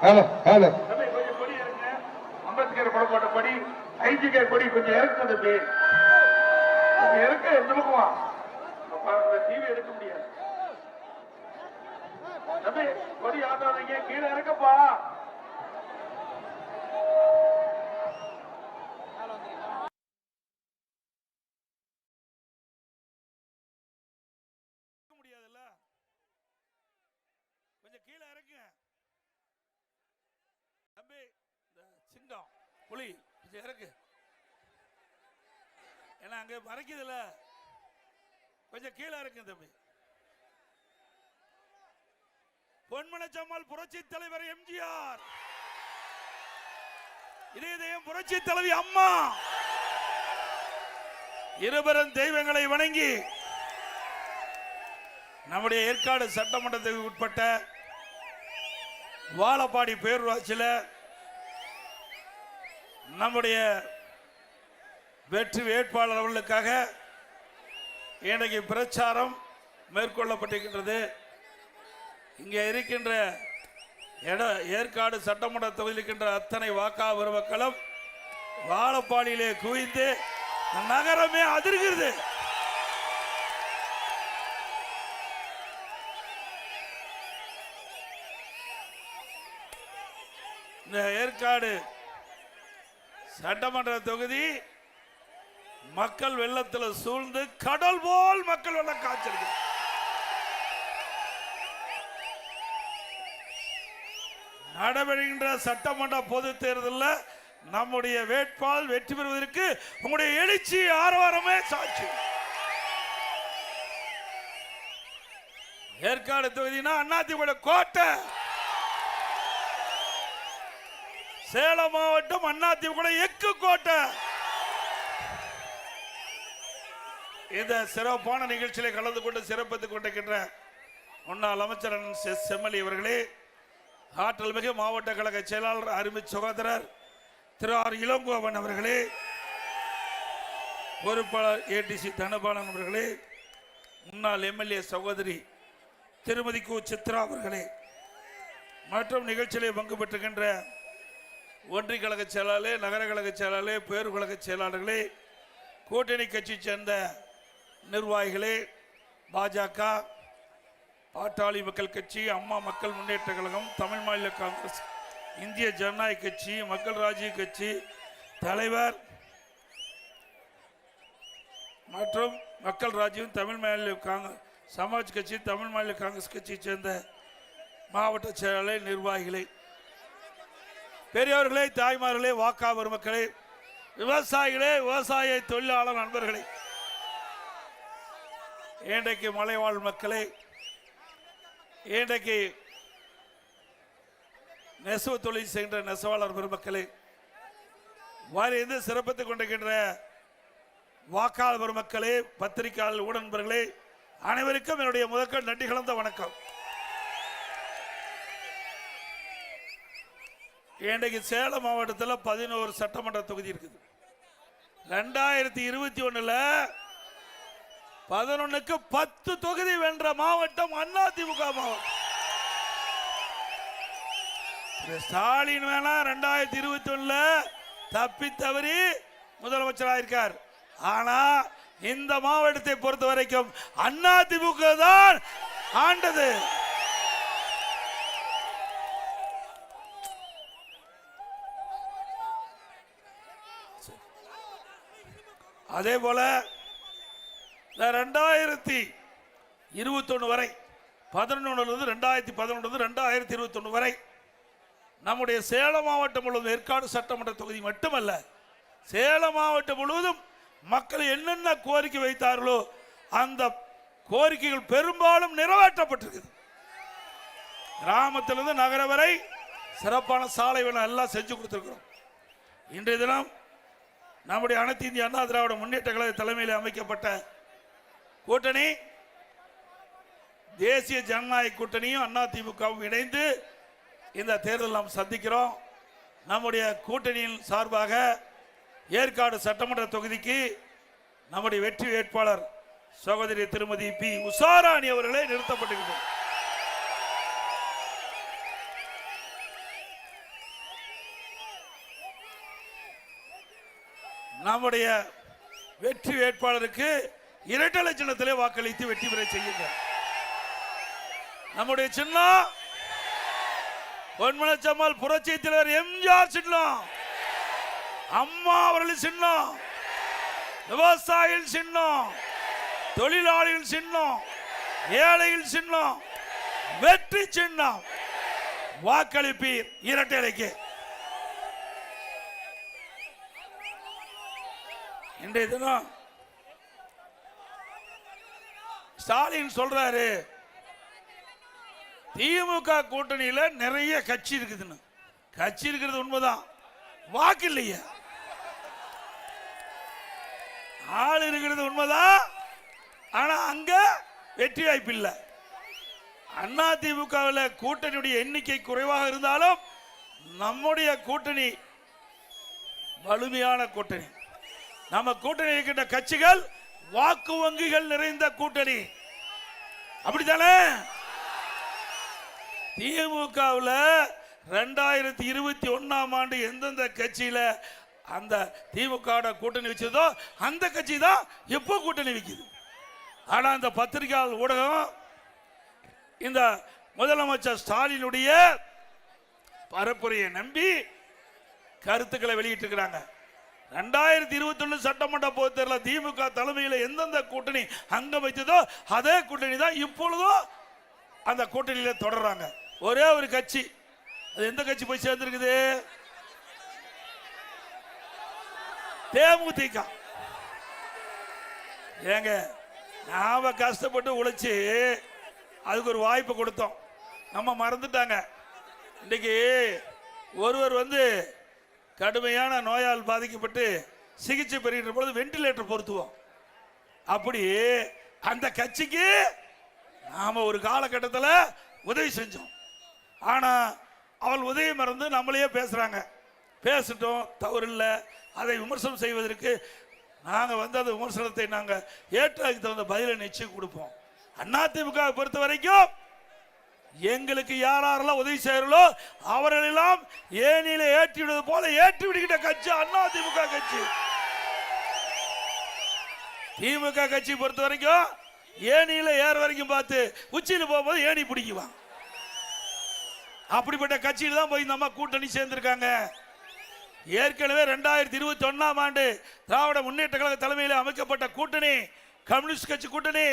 கொஞ்சம் கொடி இறங்க. அம்பேத்கர் படம் போட்ட கொடி, ஐஜிகே கொடி கொஞ்சம் இறக்குது. கொஞ்சம் இறக்க எந்த பக்கமா டிவி எடுக்க முடியாது. தம்பி கொடி ஆட்டாதீங்க, கீழே இறக்கப்பா. முடியாதுல்ல, கொஞ்சம் கீழே இறக்குங்க தம்பி. இந்த சிங்கம் புலி கொஞ்சம் இறக்கு, ஏன்னா அங்க மறைக்குதுல்ல, கொஞ்சம் கீழே இறக்குங்க தம்பி. பொன்மனச்சம்மாள் புரட்சி தலைவர் எம்ஜிஆர், இதயம் புரட்சி தலைவி அம்மா, இருவரும் தெய்வங்களை வணங்கி நம்முடைய ஏற்காடு சட்டமன்றத்துக்கு உட்பட்ட வாழப்பாடி பேரூராட்சியில் நம்முடைய வெற்றி வேட்பாளர் அவர்களுக்காக இன்றைக்கு பிரச்சாரம் மேற்கொள்ளப்பட்டிருக்கின்றது. இங்கே இருக்கின்ற ஏற்காடு சட்டமன்ற தொகுதியில் இருக்கின்ற அத்தனை வாக்காளர் மக்களும் வாழப்பாடியிலே குவிந்து நகரமே அதிர்கிறது. இந்த ஏற்காடு சட்டமன்ற தொகுதி மக்கள் வெள்ளத்தில் சூழ்ந்து கடல் போல் மக்கள் வெள்ளம் காய்ச்சிருக்கு. நடைபெறுகின்ற சட்டமன்ற பொது தேர்தலில் நம்முடைய வேட்பாளர் வெற்றி பெறுவதற்கு உங்களுடைய எழுச்சி ஆரவாரமே சாட்சி. ஏற்காடு தொகுதினா அதிமுக கோட்டை, சேலம் மாவட்டம் அதிமுக எக்கு கோட்டை. இந்த சிறப்பான நிகழ்ச்சியில கலந்து கொண்டு சிறப்பித்துக் கொண்டிருக்கின்ற முன்னாள் அமைச்சர் செம்மலி அவர்களே, ஆற்றல் மிகு மாவட்ட கழக செயலாளர் அருமை சகோதரர் திரு ஆர் இளங்கோவன் அவர்களே, பொறுப்பாளர் ஏடிசி தனபாலன் அவர்களே, முன்னாள் எம்எல்ஏ சகோதரி திருமதி கு சித்ரா அவர்களே, மற்றும் நிகழ்ச்சியிலே பங்கு பெற்றுகின்ற ஒன்றிய கழக செயலாளர், நகர கழக செயலாளர், பேரூர் கழக செயலாளர்களே, கூட்டணி கட்சி சேர்ந்த நிர்வாகிகளே, பாஜக, பாட்டாளி மக்கள் கட்சி, அம்மா மக்கள் முன்னேற்ற கழகம், தமிழ் மாநில காங்கிரஸ், இந்திய ஜனநாயக கட்சி, மக்கள் ராஜ்ய கட்சி தலைவர் மற்றும் மக்கள் ராஜ்யம், தமிழ் மாநில சமாஜ் கட்சி, தமிழ் மாநில காங்கிரஸ் கட்சியை சேர்ந்த மாவட்ட செயலாளர், நிர்வாகிகளே, பெரியவர்களே, தாய்மார்களே, வாக்காளர் மக்களே, விவசாயிகளே, விவசாய தொழிலாளர் நண்பர்களே, இன்றைக்கு மலைவாழ் மக்களே, இன்றைக்கு நெசவு தொழில் செய்கின்ற நெசவாளர் பெருமக்களே, வாரிந்து சிறப்பித்துக் கொண்டிருக்கின்ற வாக்காளர் பெருமக்களே, பத்திரிகையாளர் ஊடகங்களே, அனைவருக்கும் என்னுடைய முதற்கண் நன்றி கலந்த வணக்கம். இன்றைக்கு சேலம் மாவட்டத்தில் 11 சட்டமன்ற தொகுதி இருக்குது. 2021 11க்கு 10 தொகுதி வென்ற மாவட்டம் அதிமுக மாவட்டம். ஸ்டாலின் வேணா 2021 தப்பி தவறி முதலமைச்சராக இருக்கார். ஆனா இந்த மாவட்டத்தை பொறுத்த வரைக்கும் அதிமுக தான் ஆண்டது. அதே போல 2021 வரை 2021 வரை நம்முடைய சேலம் மாவட்டம் முழுவதும் ஏற்காடு சட்டமன்ற தொகுதி மட்டுமல்ல, சேலம் மாவட்டம் முழுவதும் மக்கள் என்னென்ன கோரிக்கை வைத்தார்களோ அந்த கோரிக்கைகள் பெரும்பாலும் நிறைவேற்றப்பட்டிருக்கு. கிராமத்திலிருந்து நகர வரை சிறப்பான சாலை எல்லாம் செஞ்சு கொடுத்திருக்கிறோம். இன்றைய தினம் நம்முடைய அனைத்து இந்திய அண்ணா திராவிட முன்னேற்ற கழக தலைமையில் அமைக்கப்பட்ட கூட்டணி, தேசிய ஜனநாயக கூட்டணியும் அதிமுகவும் இணைந்து இந்த தேர்தல் நாம் சந்திக்கிறோம். நம்முடைய கூட்டணியின் சார்பாக ஏற்காடு சட்டமன்ற தொகுதிக்கு நம்முடைய வெற்றி வேட்பாளர் சகோதரி திருமதி பி உஷாராணி அவர்களே நிறுத்தப்பட்டிருக்கிறார். நம்முடைய வெற்றி வேட்பாளருக்கு இரட்டை சின்னத்திலே வாக்களித்து வெற்றி பெற செய்யுங்க. நம்முடைய சின்னம் பொன்மனச்சம்மாள் புரட்சி தலைவர் எம்ஜிஆர் சின்னம், அம்மா அவர்கள் சின்னம், விவசாயிகள் சின்னம், தொழிலாளிகள் சின்னம், ஏழைகள் சின்னம், வெற்றி சின்னம். வாக்களிப்பீர் இரட்டை இலைக்கு. இன்றைய தினம் ஸ்டாலின் சொல்றாரு திமுக கூட்டணியில நிறைய கட்சி இருக்குதுன்னு. கட்சி இருக்கிறது உண்மைதான், வாக்கு இல்லையா? ஆள் இருக்கிறது உண்மைதான், ஆனா அங்க வெற்றி வாய்ப்பு இல்லை. அண்ணா திமுகவில் கூட்டணியுடைய எண்ணிக்கை குறைவாக இருந்தாலும் நம்முடைய கூட்டணி வலிமையான கூட்டணி. நம்ம கூட்டணி இருக்கின்ற கட்சிகள் வாக்கு வங்கிகள் நிறைந்த கூட்டணி, அப்படித்தானே? திமுகவில் 2021ஆம் ஆண்டு எந்தெந்த கட்சியில அந்த திமுக கூட்டணி வச்சதோ அந்த கட்சி தான் எப்போ கூட்டணி வைக்குது. ஆனா அந்த பத்திரிகையாளர் ஊடகம் இந்த முதலமைச்சர் ஸ்டாலினுடைய பரப்புரையை நம்பி கருத்துக்களை வெளியிட்டு இருக்கிறாங்க. 2021 சட்டமன்ற பொதுத் தேர்தல் திமுக தலைமையில் எந்தெந்த கூட்டணி அங்கம் வைத்ததோ அதே கூட்டணி தான் இப்பொழுதும் அந்த கூட்டணியில தொடர்றாங்க. ஒரே ஒரு கட்சி, அது எந்த கட்சி போய் சேர்ந்திருக்குது? தேமுதிக. ஏங்க, நாம கஷ்டப்பட்டு உழைச்சி அதுக்கு ஒரு வாய்ப்பு கொடுத்தோம், நம்ம மறந்துட்டாங்க. இன்னைக்கு ஒருவர் கடுமையான நோயால் பாதிக்கப்பட்டு சிகிச்சை பெறுகின்ற பொழுது வெண்டிலேட்டர் பொருத்துவோம். அப்படி அந்த கட்சிக்கு நாம ஒரு காலகட்டத்தில் உதவி செஞ்சோம். ஆனா அவள் உதவி மறந்து நம்மளையே பேசுறாங்க. பேசிட்டோம், தவறு இல்லை. அதை விமர்சனம் செய்வதற்கு நாங்க அந்த விமர்சனத்தை நாங்க ஏற்றதுக்கு தகுந்த பதிலை நிச்சயம் கொடுப்போம். அதிமுக பொறுத்த வரைக்கும் எங்களுக்கு யாரெல்லாம் உதவி செய்யறோ அவர்களெல்லாம் ஏனியில ஏற்றி விடுவது போல ஏற்றி விடுகின்ற கட்சி அதிமுக கட்சி. திமுக கட்சி பொறுத்த வரைக்கும் ஏனியில ஏற வரைக்கும் பார்த்து உச்சியில் போகும்போது ஏணி பிடிக்குவான். அப்படிப்பட்ட கட்சியில் தான் போய் நம்ம கூட்டணி சேர்ந்திருக்காங்க. ஏற்கனவே 2021ஆம் ஆண்டு திராவிட முன்னேற்ற கழக தலைமையில் அமைக்கப்பட்ட கூட்டணி கம்யூனிஸ்ட் கட்சி கூட்டணி,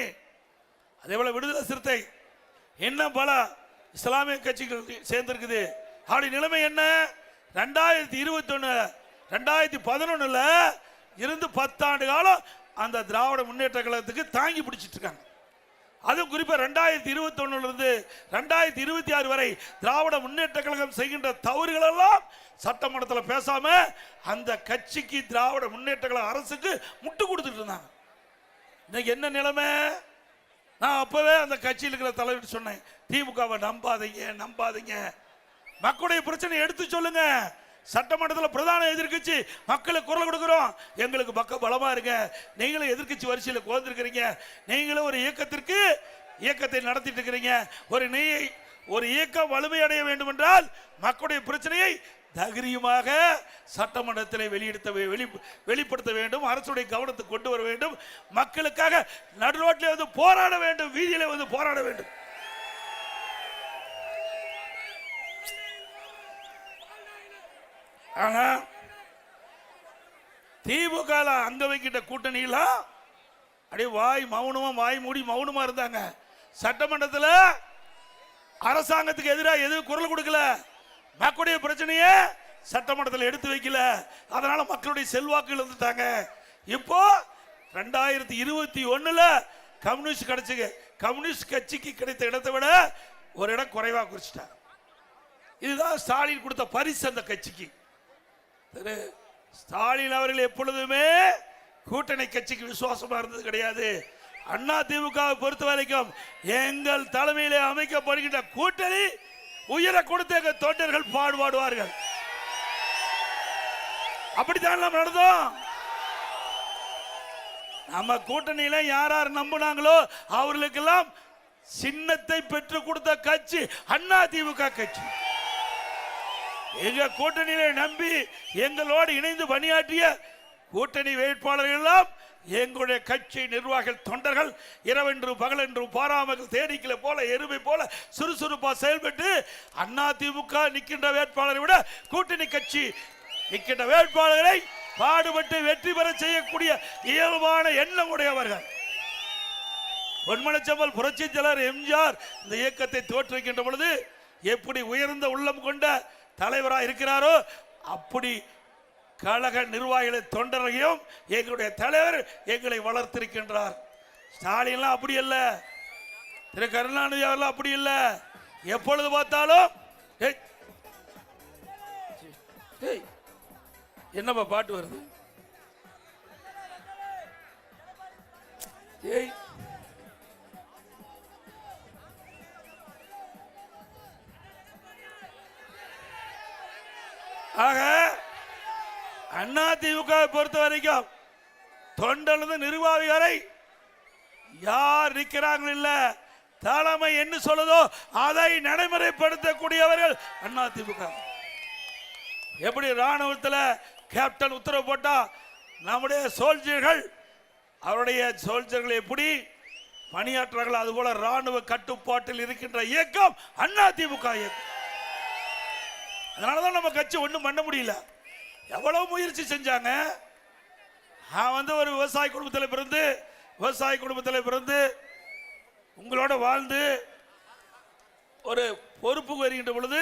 அதே போல விடுதலை சிறுத்தை, இன்னும் பல இஸ்லாமிய கட்சிகள் சேர்ந்திருக்குது. அப்படி நிலைமை என்ன? 2021 2011 இருந்து 10 ஆண்டு காலம் அந்த திராவிட முன்னேற்ற கழகத்துக்கு தாங்கி பிடிச்சிட்டு இருக்காங்க. அதுவும் குறிப்பா 2021 இருந்து 2026 வரை திராவிட முன்னேற்ற கழகம் செய்கின்ற தவறுகள் எல்லாம் சட்டமன்றத்தில் பேசாம அந்த கட்சிக்கு திராவிட முன்னேற்ற கழக அரசுக்கு முட்டு கொடுத்துட்டு இருந்தாங்க. இன்னைக்கு என்ன நிலைமை? நான் அப்பவே அந்த கட்சியில் இருக்கிற தலைவர் சொன்னேன், திமுகவை நம்பாதீங்க, மக்களுடைய பிரச்சனை எடுத்து சொல்லுங்க. சட்டமன்றத்தில் பிரதான எதிர்கட்சி மக்களுக்கு குரல் கொடுக்கிறோம், எங்களுக்கு பக்க பலமா இருங்க. நீங்களும் எதிர்கட்சி வரிசையில் கோர்ந்திருக்கிறீங்க, நீங்களும் ஒரு இயக்கத்தை நடத்திட்டு இருக்கிறீங்க. ஒரு இயக்கம் வலிமையடைய வேண்டும் என்றால் மக்களுடைய பிரச்சனையை தைரியமாக சட்டமன்றத்தில் வெளிப்படுத்த வேண்டும், அரசுடைய கவனத்துக்கு கொண்டு வர வேண்டும், மக்களுக்காக நடுரோட்டில் போராட வேண்டும், வீதியில போராட வேண்டும். ஆனா திமுக அங்க வைக்கிட்ட கூட்டணியில அப்படியே வாய் மூடி மௌனமா இருந்தாங்க. சட்டமன்றத்தில் அரசாங்கத்துக்கு எதிராக எதுவும் குரல் கொடுக்கல, மக்களுடைய பிரச்சனையை சட்டமன்றத்தில் எடுத்து வைக்கல. அதனால மக்களுடைய செல்வாக்கு இழந்துட்டாங்க. இப்போ 2021 கம்யூனிஸ்ட் கட்சிக்கு கிடைத்த இடத்தை விட ஒரு இடம் குறைவா குறிச்சிட்டாங்க. இதுதான் ஸ்டாலின் கொடுத்த பரிசு அந்த கட்சிக்கு. ஸ்டாலின் அவர்கள் எப்பொழுதுமே கூட்டணி கட்சிக்கு விசுவாசமா இருந்தது கிடையாது. அண்ணா திமுக பொறுத்த வரைக்கும் எங்கள் தலைமையிலே அமைக்கப்படுகின்ற கூட்டணி உயிரை கொடுத்த தொண்டர்கள் பாடுவார்கள். அப்படித்தான் நம்ம நடந்தோம். நம்ம கூட்டணியில யார் நம்பினாங்களோ அவர்களுக்கெல்லாம் சின்னத்தை பெற்றுக் கொடுத்த கட்சி அண்ணா திமுக கட்சி. எங்க கூட்டணியில நம்பி எங்களோடு இணைந்து பணியாற்றிய கூட்டணி வேட்பாளர்கள் எல்லாம் எங்களுடைய கட்சி நிர்வாகிகள் தொண்டர்கள் இரவென்று பகலென்று பாராமல் தேனீக்களை போல எருமை போல சுறுசுறுப்பா செயல்பட்டு அதிமுக நிற்கின்ற வேட்பாளரை விட கூட்டணி கட்சி நிற்கின்ற வேட்பாளர்களை பாடுபட்டு வெற்றி பெற செய்யக்கூடிய இயல்பான எண்ணம் உடையவர்கள். பொன்மனச்செம்மல் புரட்சி தலைவர் எம்ஜிஆர் இந்த இயக்கத்தை தோற்றுவிக்கின்ற பொழுது எப்படி உயர்ந்த உள்ளம் கொண்ட தலைவராக இருக்கிறாரோ அப்படி கழக நிர்வாகிகளை தொண்டரையும் எங்களுடைய தலைவர் எங்களை வளர்த்திருக்கின்றார். ஸ்டாலின்லாம் அப்படி அல்ல, திரு கருணாநிதி அவர்கள் அப்படி இல்ல. எப்பொழுது பார்த்தாலும் என்னப்பா பாட்டு வருது? ஆக அதிமுக பொறுத்த வரைக்கும் தொண்டர்ந்து நிர்வாகிகளை யார் நிற்கிறாங்க இல்ல, தலைமை என்ன சொல்லுதோ அதை நடைமுறைப்படுத்தக்கூடியவர்கள் அதிமுக. எப்படி ராணுவத்தில் கேப்டன் உத்தரவு போட்டா நம்முடைய சோல்ஜர்கள் அவருடைய சோல்ஜர்கள் எப்படி பணியாற்றார்கள், அதுபோல ராணுவ கட்டுப்பாட்டில் இருக்கின்ற இயக்கம் அதிமுக இயக்கம். அதனாலதான் நம்ம கட்சி ஒன்றும் பண்ண முடியல. எவ்வளவு முயற்சி செஞ்சாங்க. நான் ஒரு விவசாய குடும்பத்தில் பிறந்து உங்களோட வாழ்ந்து ஒரு பொறுப்புக்கு வருகின்ற பொழுது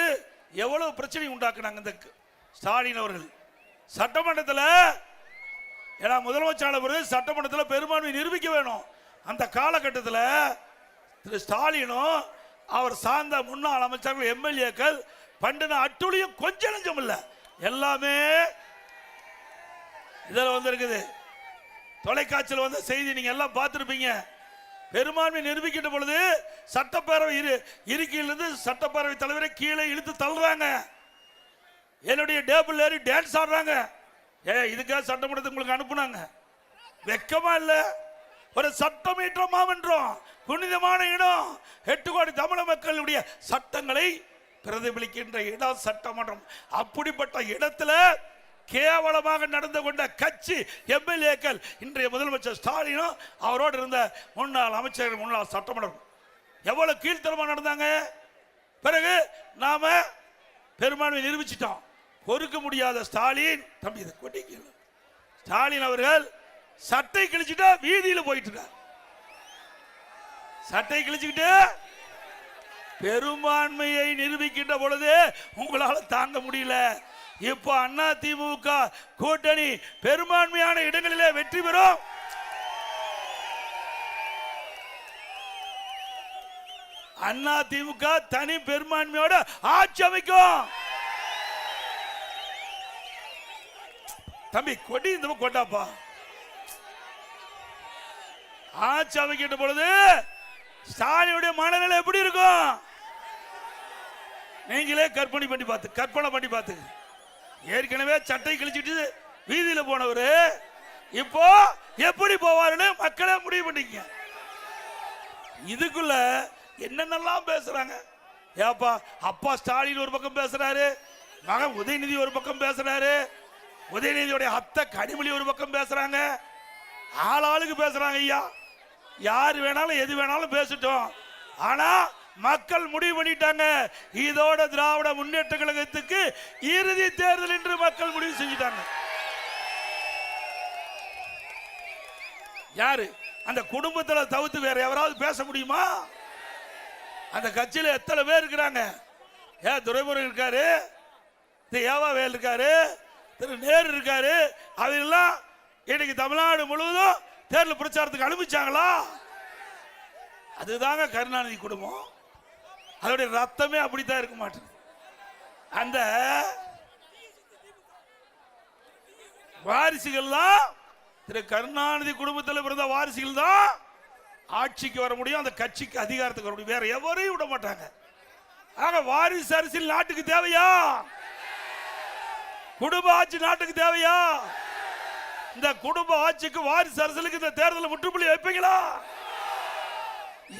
எவ்வளவு பிரச்சனை உண்டாக்குனாங்க இந்த ஸ்டாலின் அவர்கள். சட்டமன்றத்தில் ஏன்னா முதலமைச்சர் சட்டமன்றத்தில் பெரும்பான்மை நிரூபிக்க வேணும். அந்த காலகட்டத்தில் திரு ஸ்டாலினும் அவர் சார்ந்த முன்னாள் அமைச்சர்கள் எம்எல்ஏக்கள் பண்டின அட்டுழியும் கொஞ்சம் நஞ்சம் இல்ல, எல்லாமே இதில் வந்திருக்குது. தொலைக்காட்சியில் வந்த செய்தி நீங்க எல்லாம் பார்த்திருப்பீங்க. பெரும்பான்மை நிரூபிக்கின்ற பொழுது சட்டப்பேரவை இருக்கையிலிருந்து சட்டப்பேரவை தலைவரை கீழே இழுத்து தள்ளுறாங்க. என்னுடைய டேபிள் ஏறி டான்ஸ் ஆடுறாங்க. இதுக்காக சட்டமன்றத்தை உங்களுக்கு அனுப்புனாங்க. வெக்கமா இல்ல? ஒரு சட்டமன்ற மாமன்றம், புனிதமான இடம், 8 கோடி தமிழக மக்களுடைய சட்டங்களை பிரதிபலிக்கின்ற இடம் சட்டமன்றம். அப்படிப்பட்ட இடத்துல கேவலமாக நடந்து கொண்ட கட்சி எம்எல்ஏக்கள் இன்றைய முதலமைச்சர் ஸ்டாலினும் அவரோடு இருந்த முன்னாள் அமைச்சர்கள் முன்னாள் சட்டமன்றம் எவ்வளவு கீழ்த்தரமாக நடந்தாங்க. பிறகு நாம பெரும்பான்மை நிரூபிச்சிட்டோம். பொறுக்க முடியாத ஸ்டாலின் தம்பி ஸ்டாலின் அவர்கள் சட்டை கிழிச்சுட்டா வீதியில் போயிட்டு இருக்கார். சட்டை கிழிச்சுக்கிட்டு பெரும்பான்மையை நிரூபிக்கின்ற பொழுது உங்களால் தாங்க முடியல. இப்ப அதிமுக கூட்டணி பெரும்பான்மையான இடங்களிலே வெற்றி பெறும். அதிமுக தனி பெரும்பான்மையோட ஆட்சி அமைக்கும். தம்பி கொடி இந்த கொண்டாப்பா. ஆட்சி அமைக்கின்ற பொழுது ஸ்டாலினுடைய மனநிலை எப்படி இருக்கும் நீங்களே கற்பனை பண்ணி பார்த்து. ஏற்கனவே சட்டை கிழிச்சிட்டு வீதியில போனவரு இப்போ எப்படி போவாருன்னு மக்களே முடிவு பண்ணிக்க. இதுக்குள்ள என்னென்னலாம் பேசுறாங்க. ஏப்பா அப்பா ஸ்டாலின் ஒரு பக்கம் பேசுறாரு, மகன் உதயநிதி ஒரு பக்கம் பேசுறாரு, உதயநிதியுடைய அத்தை கனிமொழி ஒரு பக்கம் பேசுறாங்க, ஆளாளுக்கு பேசுறாங்க. ஐயா யார் வேணாலும் எது வேணாலும் பேசிட்டோம். ஆனா மக்கள் முடிவு பண்ணிட்டாங்க. இதோட திராவிட முன்னேற்ற கழகத்துக்கு இறுதி தேர்தல் என்று மக்கள் முடிவு செஞ்சிட்டாங்க. யாரு அந்த குடும்பத்தில் தவிர்த்து வேற எவராவது பேச முடியுமா? அந்த கட்சியில் எத்தனை பேர் இருக்கிறாங்க? துரைமுருகன் இருக்காரு, திரு ஏவாவேல் இருக்காரு, திரு நேரு இருக்காரு. அதெல்லாம் இன்னைக்கு தமிழ்நாடு முழுவதும் தேர்தல் பிரச்சாரத்துக்கு அனுப்பிச்சாங்களா? அதுதாங்க கருணாநிதி குடும்பம். அதோடைய ரத்தமே அப்படித்தான் இருக்க மாட்டேன். அந்த வாரிசுகள்லாம் திரு கருணாநிதி குடும்பத்தில் பிறந்த வாரிசுகள் தான் ஆட்சிக்கு வர முடியும், அந்த கட்சிக்கு அதிகாரத்துக்கு வர முடியும். வேற எவரையும் விட மாட்டாங்க. ஆக வாரிசு அரசியல் நாட்டுக்கு தேவையா? குடும்ப ஆட்சி நாட்டுக்கு தேவையா? இந்த குடும்ப ஆட்சிக்கு வாரிசு அரசியலுக்கு இந்த தேர்தல் முற்றுப்புள்ளி வைப்பீங்களா?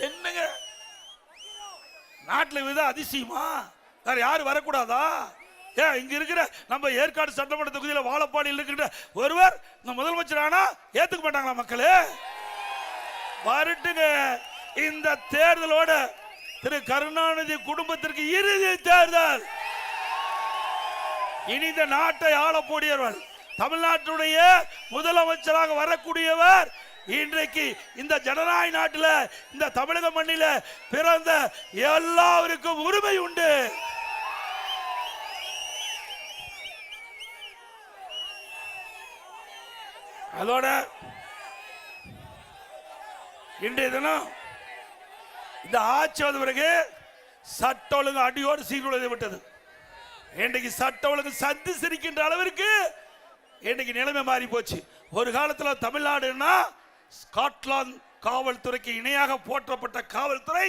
என்னங்க நாட்டில் வித அதிசயமா? வேற யாரும் வரக்கூடாதா? இங்க இருக்கிற நம்ம ஏற்காடு சட்டமன்ற தொகுதியில் வாழப்பாடியில் இருக்கின்ற ஒருவர் இந்த முதலமைச்சர் ஆனா ஏத்துக்க மாட்டாங்களா மக்களே? வரட்டுங்க. இந்த தேர்தலோட திரு கருணாநிதி குடும்பத்திற்கு இறுதி தேர்தல். இனி இந்த நாட்டை ஆளக்கூடியவர், தமிழ்நாட்டுடைய முதலமைச்சராக வரக்கூடியவர் இன்றைக்கு இந்த ஜனநாயக நாட்டில், இந்த தமிழக மண்ணில் பிறந்த எல்லாருக்கும் உரிமை உண்டு. அதோட இன்றைய தினம் இந்த ஆட்சி வந்த பிறகு சட்ட ஒழுங்கு அடியோடு சீர்குலைந்து விட்டது. இன்றைக்கு சட்ட ஒழுங்கு சந்தி சிரிக்கின்ற அளவிற்கு இன்றைக்கு நிலைமை மாறி போச்சு. ஒரு காலத்தில் தமிழ்நாடுன்னா ஸ்காட்லாந்து காவல்துறைக்கு இணையாக போற்றப்பட்ட காவல்துறை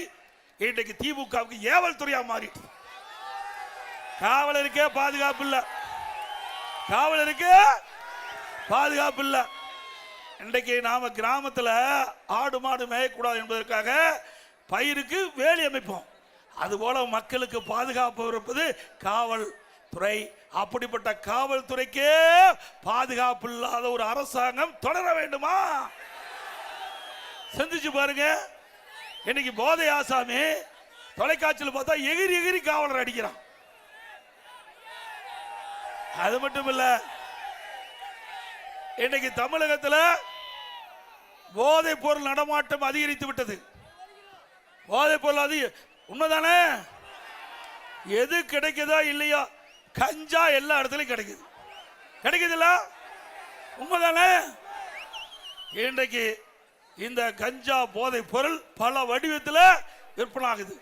இன்றைக்கு திமுகவுக்கு ஏவல் துறையா மாறி, காவலருக்கே பாதுகாப்பு இல்லை, காவலருக்கு பாதுகாப்பு இல்லை. இன்றைக்கு நாம கிராமத்தில் ஆடு மாடு மேயக்கூடாது என்பதற்காக பயிருக்கு வேலி அமைப்போம். அதுபோல மக்களுக்கு பாதுகாப்பு இருப்பது காவல்துறை. அப்படிப்பட்ட காவல்துறைக்கே பாதுகாப்பு இல்லாத ஒரு அரசாங்கம் தொடர வேண்டுமா? சிந்திச்சு பாருங்க. இன்னைக்கு போதை ஆசாமி தொலைக்காட்சியில் பார்த்தா எகிரி எகிரி காவலர் அடிக்கிறான். அது மட்டும் இல்ல, இன்னைக்கு தமிழகத்தில் போதைப் பொருள் நடமாட்டம் அதிகரித்து விட்டது. போதைப் பொருள் உண்மைதானே? எது கிடைக்குதோ இல்லையோ கஞ்சா எல்லா இடத்துலையும் கிடைக்குது. கிடைக்குதுல்ல? உண்மைதானே? இன்றைக்கு இந்த கஞ்சா போதைப் பொருள் பல வடிவத்தில் விற்பனை ஆகுது.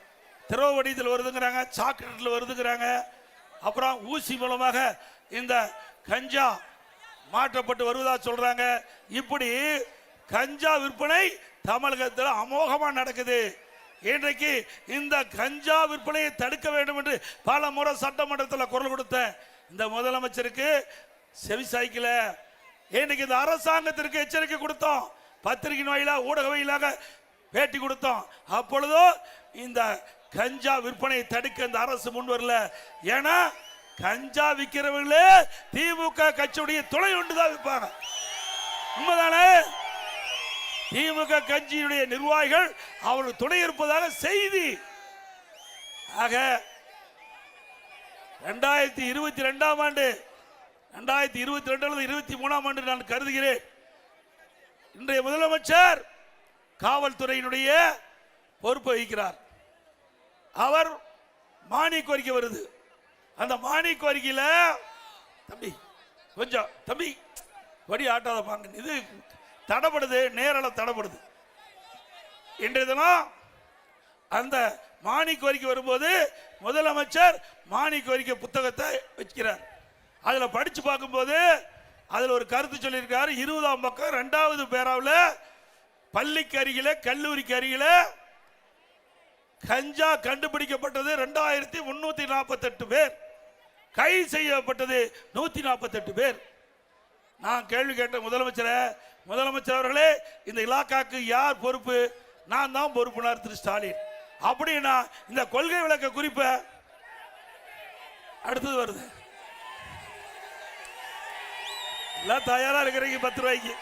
திரவ வடிவத்தில் வருதுங்கிறாங்க, சாக்லேட்டில் வருதுங்கிறாங்க, அப்புறம் ஊசி மூலமாக இந்த கஞ்சா மாற்றப்பட்டு வருவதாக சொல்றாங்க. இப்படி கஞ்சா விற்பனை தமிழகத்தில் அமோகமா நடக்குது. இன்றைக்கு இந்த கஞ்சா விற்பனையை தடுக்க வேண்டும் என்று பல முறை சட்டமன்றத்தில் குரல் கொடுத்த இந்த முதலமைச்சருக்கு செவிசாய்க்கல. இன்றைக்கு இந்த அரசாங்கத்திற்கு எச்சரிக்கை கொடுத்தோம், பத்திரிகை வாயிலாக ஊடக வாயிலாக பேட்டி கொடுத்தோம். அப்பொழுதோ இந்த கஞ்சா விற்பனையை தடுக்க இந்த அரசு முன் வரல. ஏன்னா கஞ்சா விற்கிறவர்களே திமுக கட்சியுடைய துணை ஒன்றுதான் விற்பாங்க. உண்மைதானே? திமுக கட்சியுடைய நிர்வாகிகள் அவர்கள் துணை இருப்பதாக செய்தி. ஆக 2022 ஆண்டு, 2022 அல்லது 23 ஆண்டு நான் கருதுகிறேன், இன்றைய முதலமைச்சர் காவல்துறையினுடைய பொறுப்பு வகிக்கிறார். அவர் மானிய கோரிக்கை வருது. அந்த மானிய கோரிக்கையில தம்பி கொஞ்சம் தம்பி வடி ஆட்டாத பாங்க, இது தடப்படுது, நேரல தடப்படுது. இன்றைய தினம் அந்த மானிய கோரிக்கை வரும்போது முதலமைச்சர் மானிய கோரிக்கை புத்தகத்தை வச்சுக்கிறார். அதில் படிச்சு பார்க்கும்போது அதில் ஒரு கருத்து சொல்லியிருக்காரு. 20ஆம் பக்கம் 2வது பேராவில் பள்ளிக்கு அருகில கல்லூரிக்கு அருகில கஞ்சா கண்டுபிடிக்கப்பட்டது 2348 பேர், கைது செய்யப்பட்டது 148 பேர். நான் கேள்வி கேட்ட முதலமைச்சர் அவர்களே, இந்த இலாக்காக்கு யார் பொறுப்பு? நான் தான் பொறுப்புனார் திரு ஸ்டாலின். அப்படின்னா இந்த கொள்கை விளக்க குறிப்பை அடுத்தது வருது. எல்லாம் தயாரா இருக்கிறீங்க 10 ரூபாய்க்கு.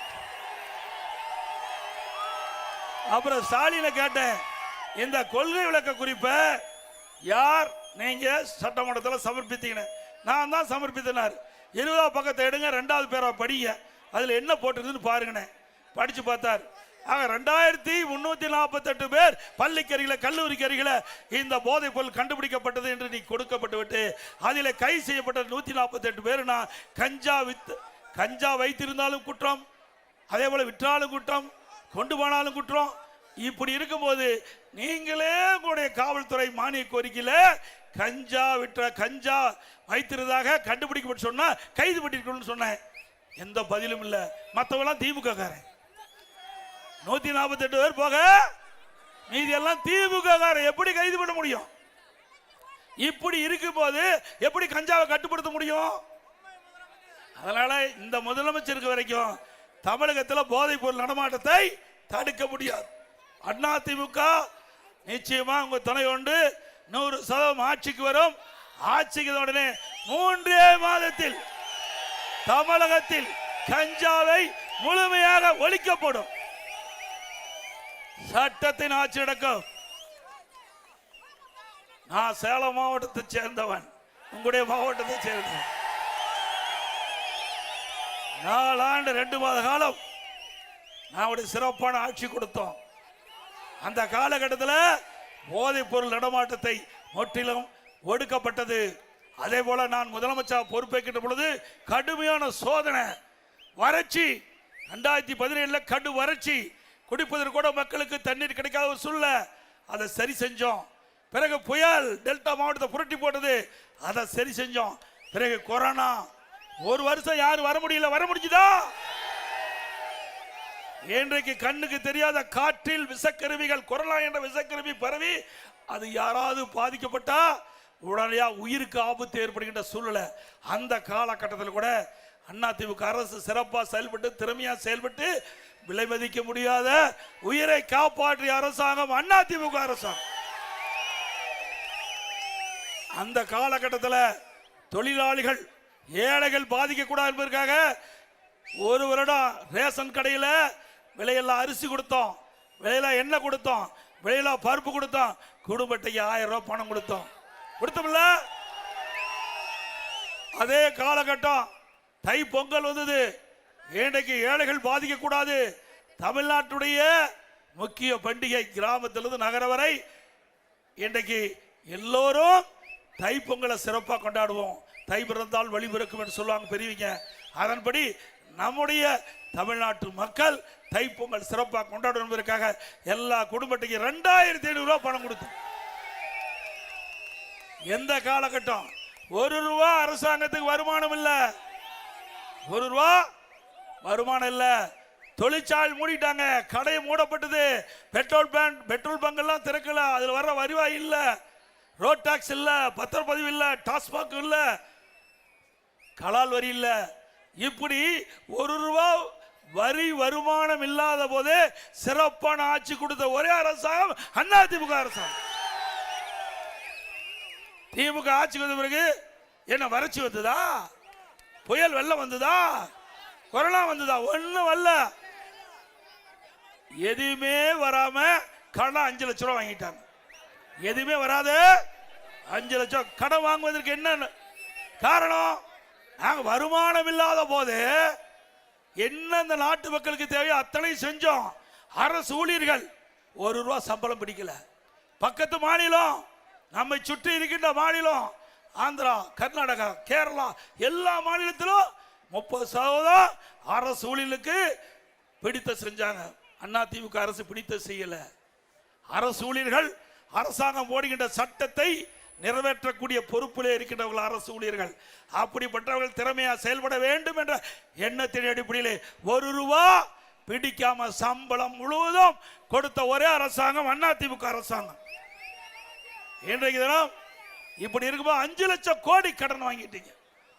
அப்புறம் ஸ்டாலினை கேட்டேன், இந்த கொள்கை விளக்க குறிப்பை யார் நீங்க சட்டமன்றத்தில் சமர்ப்பித்தீங்க? நான் தான் சமர்ப்பித்தனார். 20ஆம் பக்கத்தை எடுங்க, 2வது பேரா படிங்க, அதுல என்ன போட்டிருக்குன்னு பாருங்க. படிச்சு பார்த்தார். ஆக 2348 பேர் பள்ளிக்கருகில கல்லூரிக்கு அருகில இந்த போதைப் பொருள் கண்டுபிடிக்கப்பட்டது என்று நீ கொடுக்கப்பட்டு விட்டு அதில் கைது செய்யப்பட்ட 148 பேர் கஞ்சா வைத்திருந்தாலும் குற்றம், அதே போல விற்றாலும் குற்றம், கொண்டு போனாலும் குற்றம். இப்படி இருக்கும்போது நீங்களே உங்களுடைய காவல்துறை மானிய கோரிக்கையில கஞ்சா வைத்திருந்ததாக கண்டுபிடிக்கப்பட்டு சொன்னா கைது பண்ணிருக்கணும்னு சொன்னேன். எந்த பதிலும் இல்ல. மற்றவெல்லாம் திமுக காரன். 148 பேர் போக மீதி எல்லாம் திமுக காரன். எப்படி கைது பண்ண முடியும்? இப்படி இருக்கும்போது எப்படி கஞ்சாவை கட்டுப்படுத்த முடியும்? அதனால இந்த முதலமைச்சருக்கு வரைக்கும் தமிழகத்தில் போதைப் பொருள் நடமாட்டத்தை தடுக்க முடியாது. அதிமுக நிச்சயமா உங்க துணை கொண்டு 100% ஆட்சிக்கு வரும். ஆட்சிக்கு உடனே 3 மாதத்தில் தமிழகத்தில் கஞ்சாவை முழுமையாக ஒழிக்கப்படும். சட்டத்தின் ஆட்சி நடக்கும். நான் சேலம் மாவட்டத்தை சேர்ந்தவன், உங்களுடைய மாவட்டத்தை சேர்ந்தவன். 4 ஆண்டு 2 மாத காலம் நான் சிறப்பான ஆட்சி கொடுத்தோம். அந்த காலகட்டத்தில் போதைப் பொருள் நடமாட்டத்தை முற்றிலும் ஒடுக்கப்பட்டது. அதே போல நான் முதலமைச்சர் பொறுப்பேற்கின்ற பொழுது கடுமையான சோதனை, வறட்சி, 2017 கடு வறட்சி, குடிப்பதற்கு கூட மக்களுக்கு தண்ணீர் கிடைக்காத ஒரு சூழ்நிலை, அதை சரி செஞ்சோம். பிறகு புயல் டெல்டா மாவட்டத்தை புரட்டி போட்டது, அதை சரி செஞ்சோம். பிறகு கொரோனா, 1 வருஷம் யாரும் வர முடியல, வர முடிஞ்சுதா? இன்றைக்கு கண்ணுக்கு தெரியாத காற்றில் விஷக்கருவிகள், கொரோனா என்ற விஷக்கருவி பரவி அது யாராவது பாதிக்கப்பட்டா உடனடியா உயிருக்கு ஆபத்து ஏற்படுகின்ற சூழ்நிலை. அந்த காலகட்டத்தில் கூட அதிமுக அரசு சிறப்பாக செயல்பட்டு, திறமையா செயல்பட்டு, விலை மதிக்க முடியாத உயிரை காப்பாற்றிய அரசாங்கம் அதிமுக அரசாங்கம். அந்த காலகட்டத்தில் தொழிலாளிகள், ஏழைகள் பாதிக்க கூடாது என்பதற்காக 1 வருடம் ரேஷன் கடையில் விலையெல்லாம் அரிசி கொடுத்தோம், விலையெல்லாம் எண்ணெய் கொடுத்தோம், விலையெல்லாம் பருப்பு கொடுத்தோம், குடும்பத்தைக்கு 1000 ரூபாய் பணம் கொடுத்தோம். கொடுத்தோம்ல? அதே காலகட்டம் தை பொங்கல் வந்தது. இன்றைக்கு ஏழைகள் பாதிக்க கூடாது, தமிழ்நாட்டுடைய முக்கிய பண்டிகை கிராமத்திலிருந்து நகர வரை இன்றைக்கு எல்லோரும் தை பொங்கலை சிறப்பாக கொண்டாடுவோம். தை பிறந்தால் வழி பிறக்கும் என்று சொல்லுவாங்க பெரியவங்க. அதன்படி நம்முடைய தமிழ்நாட்டு மக்கள் தைப்பொங்கல் சிறப்பாக கொண்டாடும் என்பதற்காக எல்லா குடும்பத்துக்கு 2500 ரூபாய் பணம் கொடுத்தோம். எந்த காலகட்டம் 1 ரூபா அரசாங்கத்துக்கு வருமானம் இல்ல, 1 ரூபா வருமானம் இல்ல. தொழிற்சாலை மூடிட்டாங்க, கடை மூடப்பட்டது, பெட்ரோல் பங்க் எல்லாம் திறக்கல, அதுல வர்ற வருவாய் இல்ல, ரோட் டாக்ஸ் இல்ல, பத்திரப்பதிவு இல்ல, டாஸ்மாக் இல்ல, கலால் வரி இல்ல. இப்படி 1 ரூபா வரி வருமானம் இல்லாத போதே சிறப்பான ஆட்சி கொடுத்த ஒரே அரசாங்கம் அதிமுக அரசாங்கம். திமுக ஆட்சி வந்த பிறகு என்ன வறட்சி வந்ததா, புயல் வெள்ளம் வந்ததா, கொரோனா வந்ததா? ஒண்ணும் வரல. எதுவுமே வராம கடன் 5 லட்சம் ரூபாய் வாங்கிட்டாங்க. எதுவுமே வராத 5 லட்சம் கடன் வாங்குவதற்கு என்ன காரணம்? நாங்க வருமானம் இல்லாத போது என்ன இந்த நாட்டு மக்களுக்கு தேவையோ அத்தனை செஞ்சோம். அரசு ஊழியர்கள் 1 ரூபா சம்பளம் பிடிக்கல. பக்கத்து மாநிலம், நம்மை சுற்றி இருக்கின்ற மாநிலம், ஆந்திரா, கர்நாடகா, கேரளா, எல்லா மாநிலத்திலும் 30% அரசு ஊழியர்களுக்கு பிடித்த செஞ்சாங்க. அதிமுக அரசு பிடித்த செய்யல. அரசு ஊழியர்கள் அரசாங்கம் போடுகின்ற சட்டத்தை நிறைவேற்றக்கூடிய பொறுப்பிலே இருக்கின்றவர்கள் அரசு ஊழியர்கள். அப்படிப்பட்டவர்கள் திறமையா செயல்பட வேண்டும் என்ற எண்ணத்தின் அடிப்படையிலே 1 ரூபா பிடிக்காம சம்பளம் முழுவதும் கொடுத்த ஒரே அரசாங்கம் அதிமுக அரசாங்கம். இன்றைக்கு தினம் இப்படி இருக்கும்போது 5 லட்சம் கோடி கடன் வாங்கிட்டீங்க.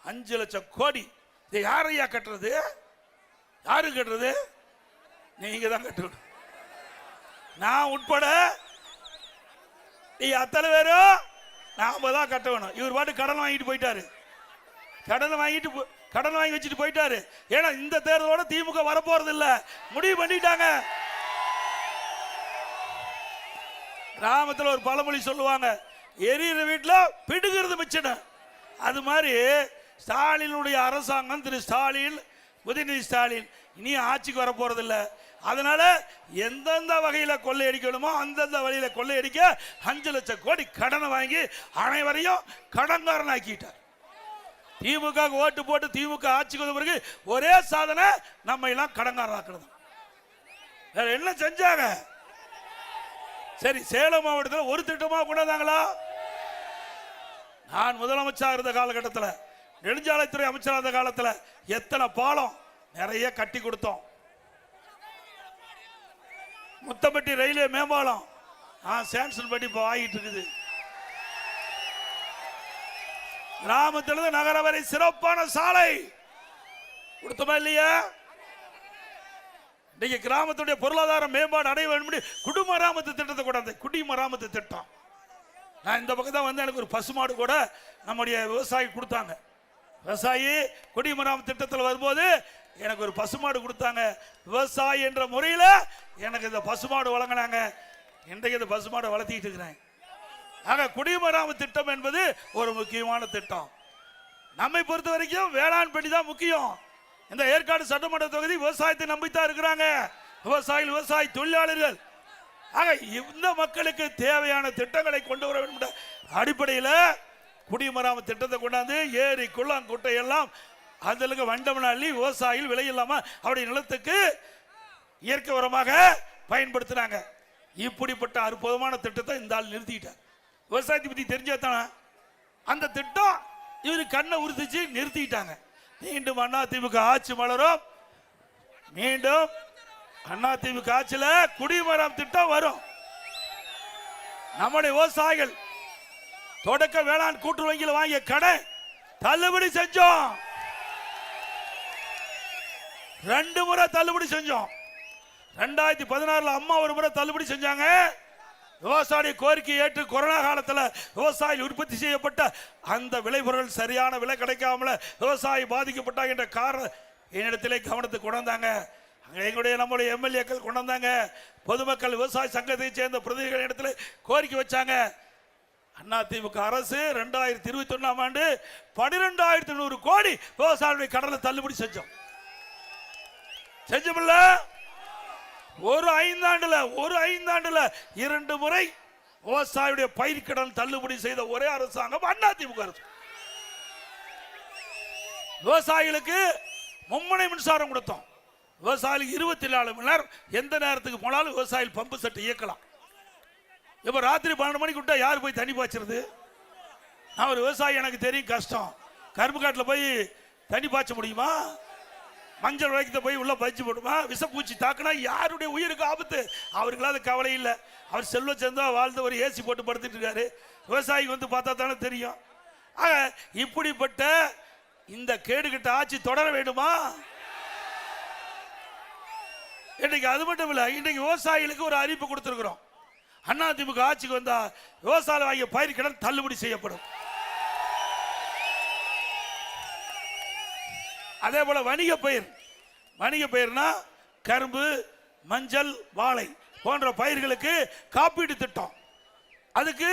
5 லட்சம் கோடி இதை யாரையா கட்டுறது? யாரு கட்டுறது? நீங்க தான் கட்டணும். நான் உட்பட நீ அத்தனை பேரும் நாம தான் கட்டணும். இவர் பாட்டு கடன் வாங்கிட்டு போயிட்டாரு, கடன் வாங்கி வச்சுட்டு போயிட்டாரு. ஏன்னா இந்த தேர்தலோட திமுக வரப்போறது இல்ல, முடிவு பண்ணிட்டாங்க. கிராமத்தில் ஒரு பழமொழி சொல்லுவாங்க, எரியிற வீட்டில் பிடுங்கிறது மிச்சம். அது மாதிரி ஸ்டாலினுடைய அரசாங்கம், திரு ஸ்டாலின், உதயநிதி ஸ்டாலின் இனி ஆட்சிக்கு வர போறது இல்ல. அதனால எந்தெந்த வகையில கொள்ளையடிக்கணுமோ அந்தந்த வகையில கொள்ளையடிக்க 5 லட்சம் கோடி கடனை வாங்கி அனைவரையும் கடன்காரன் ஆக்கிட்டார். திமுக ஓட்டு போட்டு திமுக ஆட்சிக்கு வந்த பிறகு ஒரே சாதனை நம்ம எல்லாம் கடன்காரன் ஆக்கணும். வேற என்ன செஞ்சாங்க? சரி, சேலம் மாவட்டத்தில் ஒரு திட்டமா கொண்டாந்தாங்களா? நான் முதலமைச்சர் இருந்த காலகட்டத்தில், நெடுஞ்சாலைத்துறை அமைச்சர் இருந்த காலத்தில் எத்தனை பாலம் நிறைய கட்டி கொடுத்தோம். முத்தம்பட்டி ரயில்வே மேம்பாலம் சாங்ஷன் பண்ணி இப்போ ஆகிட்டு இருக்குது. கிராமத்திலிருந்து நகர வரை சிறப்பான சாலை கொடுத்தோமா இல்லையா? இன்னைக்கு கிராமத்துடைய பொருளாதார மேம்பாடு அடைய வேண்டும். குடிமராமத்து திட்டத்தை கொண்டாந்து, குடிமராமத்து திட்டம் நான் இந்த பக்கம் தான் வந்து எனக்கு ஒரு பசுமாடு கூட நம்முடைய விவசாயி கொடுத்தாங்க. விவசாயி குடிமராமத்து திட்டத்தில் வரும்போது எனக்கு ஒரு பசுமாடு கொடுத்தாங்க. விவசாயி என்ற முறையில் எனக்கு இந்த பசுமாடு வழங்கினாங்க. இன்றைக்கு இந்த பசுமாடை வளர்த்திட்டு இருக்கிறேன். ஆக குடிமராமத்து திட்டம் என்பது ஒரு முக்கியமான திட்டம். நம்மை பொறுத்த வரைக்கும் வேளாண் பணி தான் முக்கியம். இந்த ஏற்காடு சட்டமன்ற தொகுதி விவசாயத்தை நம்பித்தான் இருக்கிறாங்க. விவசாயிகள், விவசாய தொழிலாளர்கள். ஆக இந்த மக்களுக்கு தேவையான திட்டங்களை கொண்டு வர வேண்டும் அடிப்படையில் குடிமராமத்து திட்டத்தை கொண்டாந்து ஏரி குளம் குட்டை எல்லாம் அந்த வண்டமன அள்ளி விவசாயிகள் விலை இல்லாம அவருடைய நிலத்துக்கு இயற்கை உரமாக பயன்படுத்தினாங்க. இப்படிப்பட்ட அற்புதமான திட்டத்தை இந்த ஆள் நிறுத்திட்டார். விவசாயத்தை பத்தி தெரிஞ்சாதானே அந்த திட்டம் இவரு கண்ணை உறுதிச்சு நிறுத்திட்டாங்க. மீண்டும் அதிமுக ஆட்சி மலரும். மீண்டும் அதிமுக ஆட்சியில குடிமரம் திட்டம் வரும். நம்முடைய விவசாயிகள் தொடக்க வேளாண் கூட்டுறவு வங்கியில் வாங்கிய கடன் தள்ளுபடி செஞ்சோம். 2 முறை தள்ளுபடி செஞ்சோம். 2016 அம்மா ஒரு முறை தள்ளுபடி செஞ்சாங்க. விவசாய கோரிக்கை ஏற்று கொரோனா காலத்தில் விவசாயி உற்பத்தி செய்யப்பட்ட அந்த விளைபொருள் சரியான விலை கிடைக்காமல விவசாயி பாதிக்கப்பட்டாங்க என்ற காரணம் என்னிடத்திலே கவனத்துக்கு கொண்டு வந்தாங்க. எங்களுடைய நம்முடைய எம்எல்ஏக்கள் கொண்டு வந்தாங்க. பொதுமக்கள் விவசாய சங்கத்தை சேர்ந்த பிரதிநிதிகள் இடத்துல கோரிக்கை வச்சாங்க. அதிமுக அரசு 2021ஆம் ஆண்டு 12,100 கோடி விவசாயிகளுடைய கடனை தள்ளுபடி செஞ்சோம். செஞ்சோம்ல? ஒரு ஐந்தாண்டுல 2 முறை விவசாயியுடைய பயிர்க்கடன் தள்ளுபடி செய்த ஒரே அரசாங்கம் அதிமுக அரசு. விவசாயிகளுக்கு மும்முனை மின்சாரம் கொடுத்தோம். விவசாயிகளுக்கு 24 மணி நேரம் எந்த நேரத்துக்கு போனாலும் விவசாயிகள் பம்பு செட் இயக்கலாம். இப்ப ராத்திரி 12 மணிக்கு விட்டா யார் போய் தண்ணி பாய்ச்சறது? நான் ஒரு விவசாயி, எனக்கு தெரியும் கஷ்டம். கரும்பு காட்டில் போய் தண்ணி பாய்ச்ச முடியுமா? மஞ்சள் வளைக்கத்தை போய் உள்ள பறிச்சு போடுமா? விஷப்பூச்சி தாக்குனா யாருடைய உயிருக்கு ஆபத்து. அவருக்கெல்லாம் கவலை இல்லை. அவர் செல்வ சேர்ந்தா வாழ்ந்து ஒரு ஏசி போட்டு படுத்துட்டு இருக்காரு. விவசாயிக்கு வந்து பார்த்தா தானே தெரியும். ஆக இப்படிப்பட்ட இந்த கேடுகட்ட ஆட்சி தொடர வேண்டுமா? இன்னைக்கு அது மட்டும் இல்லை, இன்னைக்கு விவசாயிகளுக்கு ஒரு அறிவிப்பு கொடுத்திருக்கிறோம். அதிமுக ஆட்சிக்கு வந்தா விவசாய வாங்கிய பயிர் கடன் தள்ளுபடி செய்யப்படும். அதே போல வணிக பயிர்னா கரும்பு, மஞ்சள், வாழை போன்ற பயிர்களுக்கு காப்பீடு திட்டம். அதுக்கு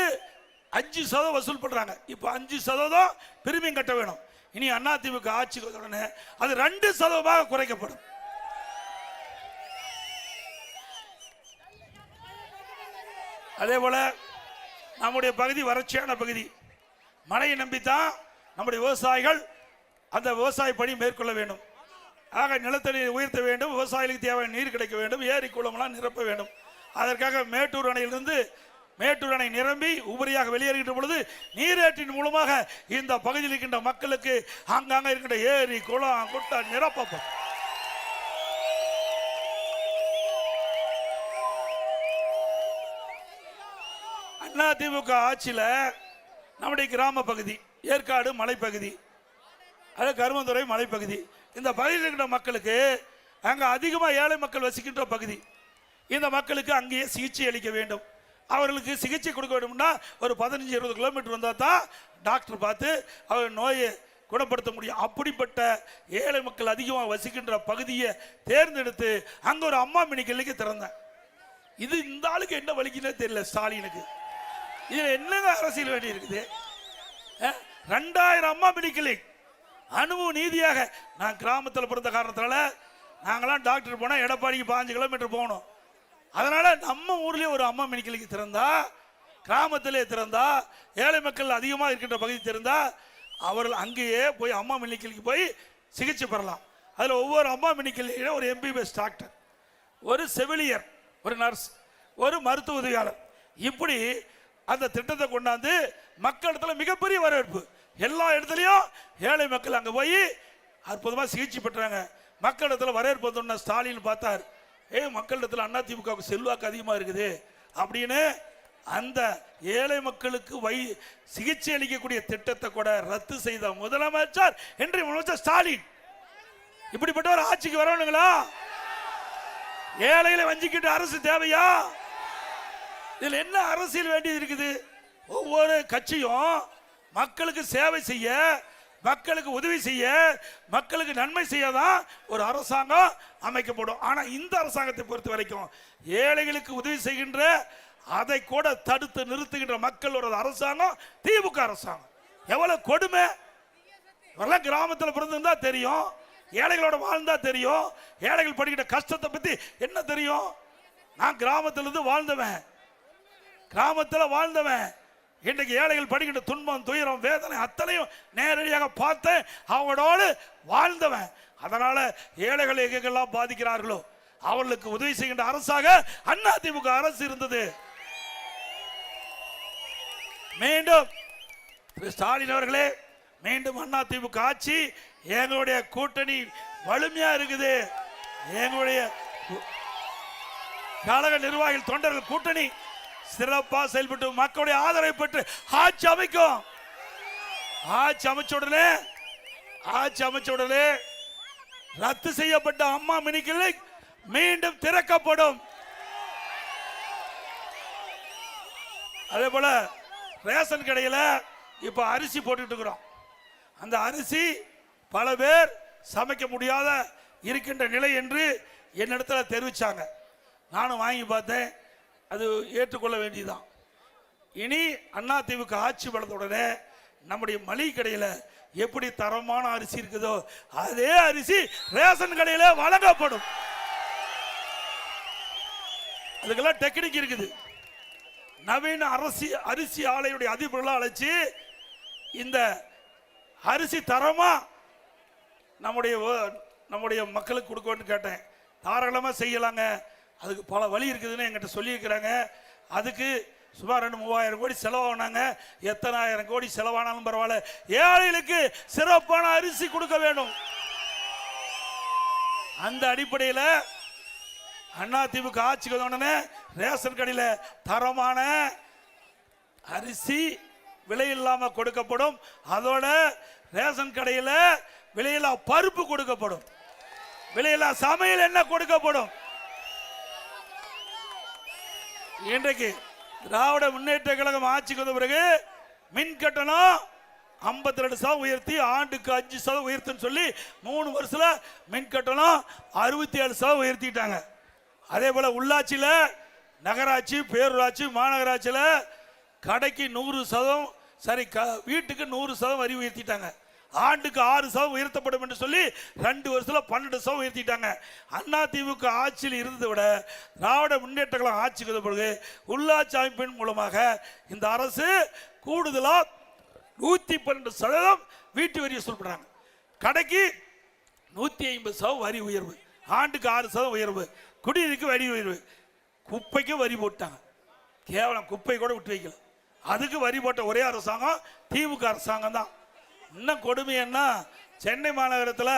5% வசூல் பண்றாங்க. இப்ப 5% பிரீமியம் கட்ட வேணும். இனி அதிமுக ஆட்சிக்கு உடனே அது 2% குறைக்கப்படும். அதே போல நம்முடைய பகுதி வறட்சியான பகுதி. மழையை நம்பித்தான் நம்முடைய விவசாயிகள் அந்த விவசாய பணி மேற்கொள்ள வேண்டும். ஆக நிலத்தடி உயர்த்த வேண்டும். விவசாயிகளுக்கு தேவையான நீர் கிடைக்க வேண்டும். ஏரி குளமெல்லாம் நிரப்ப வேண்டும். அதற்காக மேட்டூர் அணையிலிருந்து மேட்டூர் அணை நிரம்பி உபரியாக வெளியேறுகின்ற பொழுது நீரேற்றின் மூலமாக இந்த பகுதியில் இருக்கின்ற மக்களுக்கு அங்கங்க இருக்கின்ற ஏரி குளம் குட்டை நிரப்பப்படும். அதிமுக ஆட்சியில் நம்முடைய கிராம பகுதி ஏற்காடு மலைப்பகுதி, அது கருமந்துறை மலைப்பகுதி, இந்த பகுதியில் இருக்கிற மக்களுக்கு அங்கே அதிகமாக ஏழை மக்கள் வசிக்கின்ற பகுதி. இந்த மக்களுக்கு அங்கேயே சிகிச்சை அளிக்க வேண்டும். அவர்களுக்கு சிகிச்சை கொடுக்க வேண்டும்னா ஒரு 15-20 கிலோமீட்டர் வந்தால் தான் டாக்டர் பார்த்து அவர் நோயை குணப்படுத்த முடியும். அப்படிப்பட்ட ஏழை மக்கள் அதிகமாக வசிக்கின்ற பகுதியை தேர்ந்தெடுத்து அங்கே ஒரு அம்மா மினி கிளினிக் திறந்தேன். இது இந்த ஆளுக்கு என்ன வலிக்குன்னே தெரியல ஸ்டாலினுக்கு. இதுல என்னங்க அரசியல் வேண்டி இருக்குது? 2000 அம்மா மினி கிளினிக் அனுபவ நீதியாக. நான் கிராமத்தில் பிறந்த காரணத்தால நாங்களாம் டாக்டர் போனால் எடப்பாடிக்கு 15 கிலோமீட்டர் போகணும். அதனால நம்ம ஊர்லேயே ஒரு அம்மா மினி கிளினிக் திறந்தா, கிராமத்திலே திறந்தா, ஏழை மக்கள் அதிகமாக இருக்கின்ற பகுதி திறந்தா அவர்கள் அங்கேயே போய் அம்மா மினி கிளினிக் போய் சிகிச்சை பெறலாம். அதில் ஒவ்வொரு அம்மா மினி கிளினிக்கில் ஒரு எம்பிபிஎஸ் டாக்டர், ஒரு செவிலியர், ஒரு நர்ஸ், ஒரு மருத்துவ உதவியாளர், இப்படி அந்த திட்டத்தை கொண்டாந்து மக்களிடத்தில் மிகப்பெரிய வரவேற்பு. எல்லா இடத்துலையும் ஏழை மக்கள் அங்கே போய் அற்புதமாக சிகிச்சை பெற்றாங்க. மக்களிடத்தில் வரவேற்பு சொன்ன ஸ்டாலின் பார்த்தார், மக்களிடத்தில் அதிமுக செல்வாக்கு அதிகமாக இருக்குது அப்படின்னு அந்த ஏழை மக்களுக்கு சிகிச்சை அளிக்கக்கூடிய திட்டத்தை கூட ரத்து செய்த முதலமைச்சர் இன்றைய முதலமைச்சர் ஸ்டாலின். இப்படிப்பட்ட ஒரு ஆட்சிக்கு வரணுங்களா? ஏழைகளை வஞ்சிக்கிட்ட அரசு தேவையா? இதுல என்ன அரசியல் வேண்டியது இருக்குது? ஒவ்வொரு கட்சியும் மக்களுக்கு சேவை செய்ய, மக்களுக்கு உதவி செய்ய, மக்களுக்கு நன்மை செய்யதான் ஒரு அரசாங்கம் அமைக்கப்படும். ஆனா இந்த அரசாங்கத்தை பொறுத்த வரைக்கும் ஏழைகளுக்கு உதவி செய்கின்ற, அதை கூட தடுத்து நிறுத்துகின்ற மக்கள் ஒரு அரசாங்கம் திமுக அரசாங்கம். எவ்வளவு கொடுமை! இதெல்லாம் கிராமத்தில் பிறந்திருந்தா தெரியும், ஏழைகளோட வாழ்ந்தா தெரியும், ஏழைகள் படிக்கிற கஷ்டத்தை பத்தி என்ன தெரியும். நான் கிராமத்திலிருந்து வாழ்ந்தவன், கிராமத்தில் வாழ்ந்தவன். இன்றைக்கு ஏழைகள் படிக்கின்ற துன்பம், துயரம், வேதனை அத்தனையும் நேரடியாக பார்த்து அவங்களோடு வாழ்ந்தவன். அதனால ஏழைகள் எங்கெல்லாம் பாதிக்கிறார்களோ அவர்களுக்கு உதவி செய்கின்ற அரசாக அதிமுக அரசு இருந்தது. மீண்டும் ஸ்டாலின் அவர்களே, மீண்டும் அதிமுக ஆட்சி, எங்களுடைய கூட்டணி வலிமையா இருக்குது. எங்களுடைய கழக நிர்வாகிகள், தொண்டர்கள் கூட்டணி சிறப்பா செயல்பட்டு மக்களுடைய ஆதரவை பெற்று ஆட்சி அமைக்கும். ஆட்சி அமைச்ச உடனே ரத்து செய்யப்பட்ட அம்மா மினி கிளினிக் மீண்டும் திறக்கப்படும். அதே போல ரேஷன் கடையில் இப்ப அரிசி போட்டுட்டு இருக்கிறோம். அந்த அரிசி பல பேர் சமைக்க முடியாத இருக்கின்ற நிலை என்று என்னிடத்தில் தெரிவிச்சாங்க. நானும் வாங்கி பார்த்தேன். அது ஏற்றுக்கொள்ள வேண்டியதுதான். இனி அதிமுக ஆட்சி பலத்துடனே நம்முடைய மளிகை கடையில் எப்படி தரமான அரிசி இருக்குதோ அதே அரிசி ரேஷன் கடையில் வழங்கப்படும். அதுக்கெல்லாம் டெக்னிக் இருக்குது. நவீன அரிசி ஆலையுடைய அதிபர்களாக அழைச்சி இந்த அரிசி தரமா நம்முடைய மக்களுக்கு கொடுக்கணும்னு கேட்டேன். தாராளமாக செய்யலாங்க, அதுக்கு பல வழி இருக்குதுன்னு எங்கிட்ட சொல்லியிருக்கிறாங்க. அதுக்கு சுமார் 2-3000 கோடி செலவானாங்க. எத்தனை ஆயிரம் கோடி செலவானாலும் பரவாயில்ல, ஏழைகளுக்கு சிறப்பான அரிசி கொடுக்க வேண்டும். அந்த அடிப்படையில் அதிமுக ஆட்சிக்கு வந்தோடனே ரேஷன் கடையில் தரமான அரிசி விலை இல்லாம கொடுக்கப்படும். அதோட ரேஷன் கடையில் விலையில்லா பருப்பு கொடுக்கப்படும், விலையில்லா சமையல் எண்ணெய் கொடுக்கப்படும். இன்றைக்கு திராவிட முன்னேற்ற கழகம் ஆட்சிக்கு வந்த பிறகு மின் கட்டணம் 52% உயர்த்தி ஆண்டுக்கு 5% உயர்த்துன்னு சொல்லி 3 வருஷத்துல மின் கட்டணம் 67% உயர்த்திட்டாங்க. அதே போல உள்ளாட்சியில, நகராட்சி, பேரூராட்சி, மாநகராட்சியில கடைக்கு 100%, சரி வீட்டுக்கு 100% வரி உயர்த்திட்டாங்க. ஆண்டுக்கு 6% உயர்த்தப்படும் என்று சொல்லி 2 வருஷத்துல 12% உயர்த்திட்டாங்க. அதிமுக ஆட்சியில் இருந்ததை விட திராவிட முன்னேற்ற கழகம் ஆட்சிக்கு வந்த பிறகு உள்ளாட்சி அமைப்பின் மூலமாக இந்த அரசு கூடுதலா 112% வீட்டு வரி வசூல் பண்றாங்க. கடைக்கு 150% வரி உயர்வு, ஆண்டுக்கு 6% உயர்வு, குடிநீருக்கு வரி உயர்வு, குப்பைக்கு வரி போட்டாங்க. கேவலம் குப்பை கூட விட்டு வைக்கல. அதுக்கு வரி போட்ட ஒரே அரசாங்கம் திமுக அரசாங்கம் தான். இன்னும் கொடுமை என்ன, சென்னை மாநகரத்தில்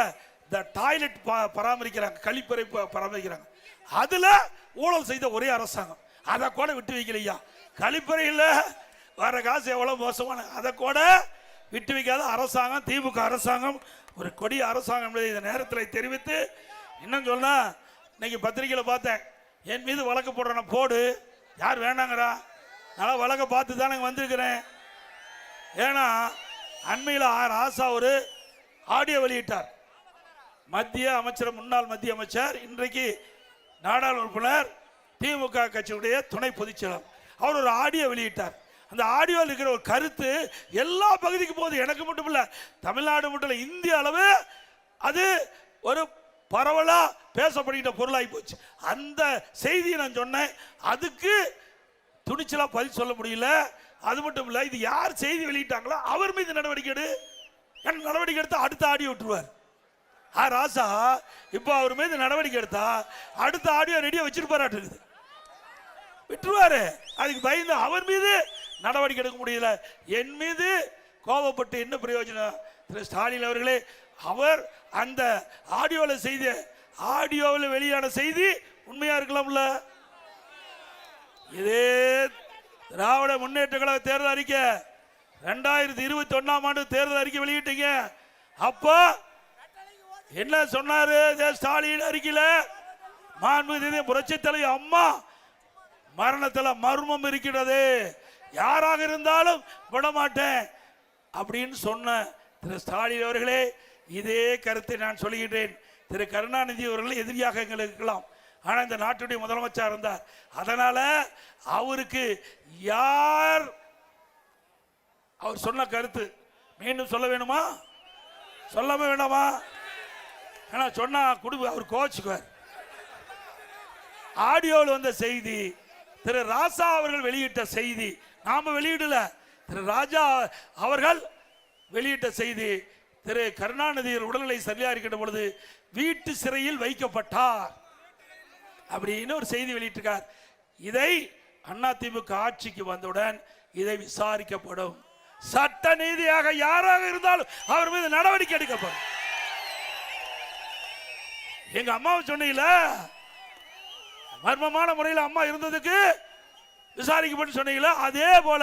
இந்த டாய்லெட் பராமரிக்கிறாங்க, கழிப்பறை பராமரிக்கிறாங்க, அதுல ஊழல் செய்த ஒரே அரசாங்கம். அதை கூட விட்டு வைக்கலையா. கழிப்பறையில் வர காசு எவ்வளவு மோசமான, அதை கூட விட்டு வைக்காத அரசாங்கம் திமுக அரசாங்கம். ஒரு கொடிய அரசாங்கம் என்பதை இந்த நேரத்தில் தெரிவித்து, இன்னும் சொன்னா இன்னைக்கு பத்திரிகையில் பார்த்தேன், என் மீது வழக்கு போடுறேன், போடு, யார் வேணாங்கிறா, நான் வழக்கை பார்த்து தானே வந்திருக்கிறேன். ஏன்னா அண்மையில் ராசா ஒரு ஆடியோ வெளியிட்டார். மத்திய அமைச்சர், முன்னாள் மத்திய அமைச்சர், இன்றைக்கு நாடாளுமன்ற உறுப்பினர், திமுக கட்சியுடைய துணை பொதுச் செயலர், அவர் ஒரு ஆடியோ வெளியிட்டார். அந்த ஆடியோவில் இருக்கிற ஒரு கருத்து எல்லா பகுதிக்கும் போகுது. எனக்கு மட்டும் இல்ல, தமிழ்நாடு மட்டும் இல்ல, இந்திய அளவு அது ஒரு பரவலா பேசப்படுகின்ற பொருளாகி போச்சு. அந்த செய்தியை நான் சொன்னேன். அதுக்கு துணிச்சலா பதில் சொல்ல முடியல. அது மட்டும் இல்ல, இது யார் செய்தி வெளியிட்டாங்களோ அவர் மீது நடவடிக்கை எடு. நடவடிக்கை எடுத்தா அடுத்த ஆடியோ விட்டுருவார். ராசா இப்போ அவர் மீது நடவடிக்கை எடுத்தா அடுத்த ஆடியோ ரெடியா வச்சிருப்பாரு, விட்டுருவாரு. அதுக்கு பயந்து அவர் மீது நடவடிக்கை எடுக்க முடியல. என் மீது கோபப்பட்டு என்ன பிரயோஜனம்? திரு ஸ்டாலின் அவர்களே, அவர் அந்த ஆடியோவில் செய்த ஆடியோவில் வெளியான செய்தி உண்மையா இருக்கலாம்ல? இதே திராவிட முன்னேற்ற கழக தேர்தல் அறிக்கை 2021 ஆண்டு தேர்தல் அறிக்கை வெளியிட்டீங்க. அப்ப என்ன சொன்னாரு ஸ்டாலின் அறிக்கையில? மாண்புமிகு புரட்சி தலைவி அம்மா மரணத்தில் மர்மம் இருக்கிறது, யாராக இருந்தாலும் விடமாட்டேன் அப்படின்னு சொன்ன திரு ஸ்டாலின் அவர்களே, இதே கருத்தை நான் சொல்லுகின்றேன். திரு கருணாநிதி அவர்கள் எதிரியாக எங்களுக்கு இருக்கலாம், ஆனா இந்த நாட்டுடைய முதலமைச்சர் இருந்தார். அதனால அவருக்கு யார் அவர் சொன்ன கருத்து மீண்டும் சொல்ல வேணுமா, சொல்லாம வேண்டாமா? ஆனா சொன்னா குடும்ப அவர் கோச்சுக்குவார். ஆடியோவில் வந்த செய்தி, திரு ராசா அவர்கள் வெளியிட்ட செய்தி, நாம வெளியிடல, திரு ராஜா அவர்கள் வெளியிட்ட செய்தி. திரு கருணாநிதி உடல்நிலை சரியா இருக்கின்ற பொழுது வீட்டு சிறையில் வைக்கப்பட்டார் அப்படின்னு ஒரு செய்தி வெளியிட்டிருக்கார். இதை அதிமுக ஆட்சிக்கு வந்தவுடன் இதை விசாரிக்கப்படும். சட்ட நீதியாக யாராக இருந்தாலும் அவர் மீது நடவடிக்கை எடுக்கப்படும். எங்க அம்மாவை சொன்னீங்களா, மர்மமான முறையில் அம்மா இருந்ததுக்கு விசாரிக்கப்பட்டு சொன்னீங்களா, அதே போல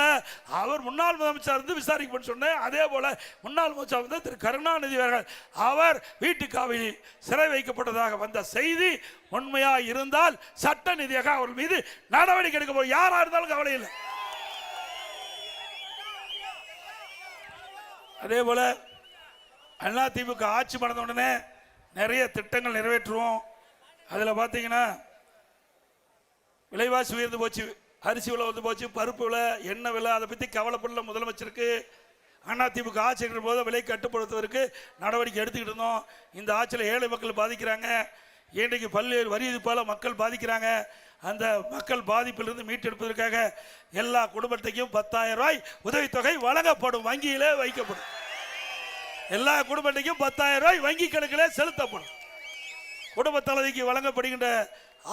அவர் முன்னாள் முதலமைச்சர் இருந்து விசாரிக்கப்பட்டு சொன்னேன். அதே போல முன்னாள் முதலமைச்சர் வந்து திரு கருணாநிதி அவர்கள் அவர் வீட்டு காவலில் சிறை வைக்கப்பட்டதாக வந்த செய்தி உண்மையா இருந்தால் சட்ட நீதியாக அவர் மீது நடவடிக்கை எடுக்க போறோம். யாரா இருந்தாலும் கவலை இல்லை. அதே போல அதிமுக ஆட்சி பண்ண உடனே நிறைய திட்டங்கள் நிறைவேற்றுவோம். அதில் பார்த்தீங்கன்னா விலைவாசி உயர்ந்து போச்சு, அரிசி விலை வந்து போச்சு, பருப்பு விலை, எண்ணெய் விலை, அதை பற்றி கவலைப்படல முதலமைச்சருக்கு. அதிமுக ஆட்சி இருக்கிற போது விலை கட்டுப்படுத்துவதற்கு நடவடிக்கை எடுத்துக்கிட்டு இருந்தோம். இந்த ஆட்சியில் ஏழை மக்கள் பாதிக்கிறாங்க, இன்றைக்கு பல்வேறு வரி விதிப்பால் மக்கள் பாதிக்கிறாங்க. அந்த மக்கள் பாதிப்பிலிருந்து மீட்டெடுப்பதற்காக எல்லா குடும்பத்தையும் 10,000 ரூபாய் உதவித்தொகை வழங்கப்படும், வங்கியிலே வைக்கப்படும். எல்லா குடும்பத்தையும் 10,000 ரூபாய் வங்கி கணக்கிலே செலுத்தப்படும். குடும்ப தலைவிக்கு வழங்கப்படுகின்ற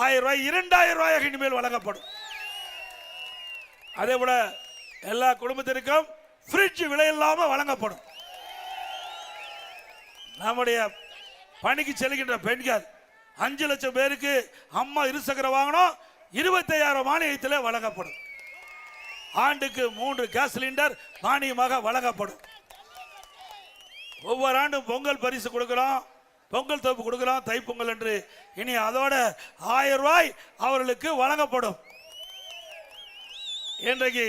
1000 ரூபாய் 2000 ரூபாயாக இனிமேல் வழங்கப்படும். அதே போல எல்லா குடும்பத்திற்கும் ஃப்ரிட்ஜ் விலை இல்லாமல் வழங்கப்படும். நம்முடைய பணிக்கு செல்கின்ற பெண்கள் 5 லட்சம் பேருக்கு அம்மா இருசக்கர வாகனம் 25,000 மானியத்தில் வழங்கப்படும். ஆண்டுக்கு 3 கேஸ் சிலிண்டர் மானியமாக வழங்கப்படும். ஒவ்வொரு ஆண்டும் பொங்கல் பரிசு கொடுக்கிறோம், பொங்கல் தொகுப்பு கொடுக்கிறோம், தைப்பொங்கல் என்று. இனி அதோட 1000 ரூபாய் அவர்களுக்கு வழங்கப்படும். இன்றைக்கு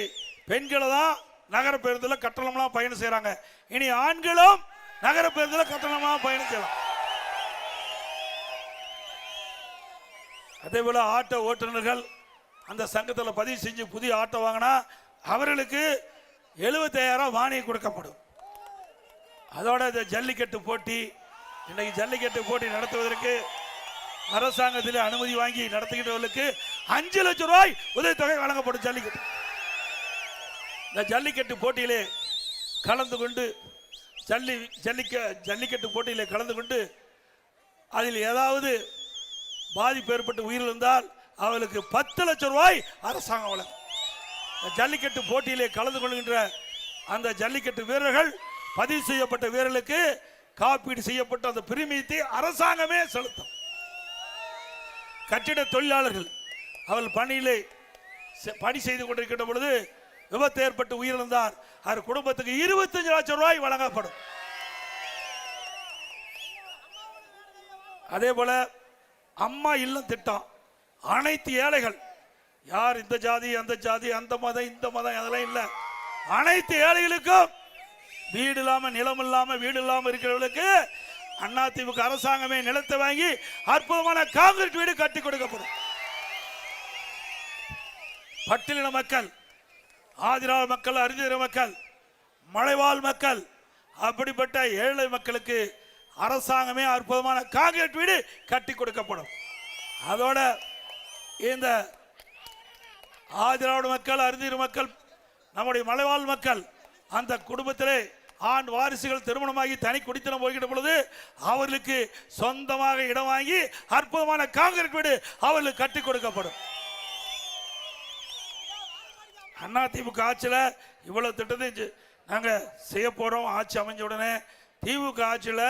பெண்களை தான் நகர பேருந்தில் கட்டணம்லாம் பயணம் செய்யறாங்க. இனி ஆண்களும் நகர பேருந்தில் கட்டணமாக பயணம் செய்யலாம். அதே போல ஆட்டோ ஓட்டுநர்கள் அந்த சங்கத்தில் பதிவு செஞ்சு புதிய ஆட்டோ வாங்கினா அவர்களுக்கு 75,000 மானியம் கொடுக்கப்படும். அதோட இந்த ஜல்லிக்கட்டு போட்டி, இன்னைக்கு ஜல்லிக்கட்டு போட்டி நடத்துவதற்கு அரசாங்கத்தில் அனுமதி வாங்கி நடத்துகின்றவர்களுக்கு 5 லட்சம் ரூபாய் உதவித்தொகை வழங்கப்படும். இந்த ஜல்லிக்கட்டு போட்டியிலே கலந்து கொண்டு ஜல்லிக்கட்டு போட்டியிலே கலந்து கொண்டு அதில் ஏதாவது பாதிப்பு ஏற்பட்டு உயிரிழந்தால் அவர்களுக்கு 10 லட்சம் ரூபாய் அரசாங்கம் வழங்கும். ஜல்லிக்கட்டு போட்டியிலே கலந்து கொள்கின்ற அந்த ஜல்லிக்கட்டு வீரர்கள், பதிவு செய்யப்பட்ட வீரர்களுக்கு காப்பீடு செய்யப்பட்ட அந்த பிரீமியத்தை அரசாங்கமே செலுத்தும். கட்டிட தொழிலாளர்கள் அவர்கள் பணியிலே பணி செய்து கொண்டிருக்கின்ற பொழுது விபத்து ஏற்பட்டு உயிரிழந்தார், அவர் குடும்பத்துக்கு 25 லட்சம் ரூபாய் வழங்கப்படும். அதே போல அம்மா இல்லம் திட்டம், அனைத்து ஏழைகள், யார் இந்த ஜாதி அந்த ஜாதி அந்த மதம் இந்த மதம் அதெல்லாம் இல்லை, அனைத்து ஏழைகளுக்கும் வீடு இல்லாம நிலம் இல்லாம வீடு இல்லாம இருக்கிறவர்களுக்கு அதிமுக அரசாங்கமே நிலத்தை வாங்கி அற்புதமான காங்கிரீட் வீடு கட்டி கொடுக்கப்படும். பட்டியலின மக்கள், ஆதிராள மக்கள், அறிஞர் மக்கள், மலைவாழ் மக்கள், அப்படிப்பட்ட ஏழை மக்களுக்கு அரசாங்கமே அற்புதமான காங்கிரீட் வீடு கட்டி கொடுக்கப்படும். அதோட இந்த ஆதிராவிட மக்கள், அறிஞர் மக்கள், நம்முடைய மலைவாழ் மக்கள், அந்த குடும்பத்திலே ஆண் வாரிசுகள் திருமணமாகி தனி குடித்தனம் போய்கிட்ட பொழுது அவர்களுக்கு சொந்தமாக இடம் வாங்கி அற்புதமான காங்கிரீட் வீடு அவர்களுக்கு கட்டி கொடுக்கப்படும். அதிமுக ஆட்சியில் இவ்வளவு திட்டத்தை நாங்க செய்ய போறோம். ஆட்சி அமைஞ்ச உடனே திமுக ஆட்சியில்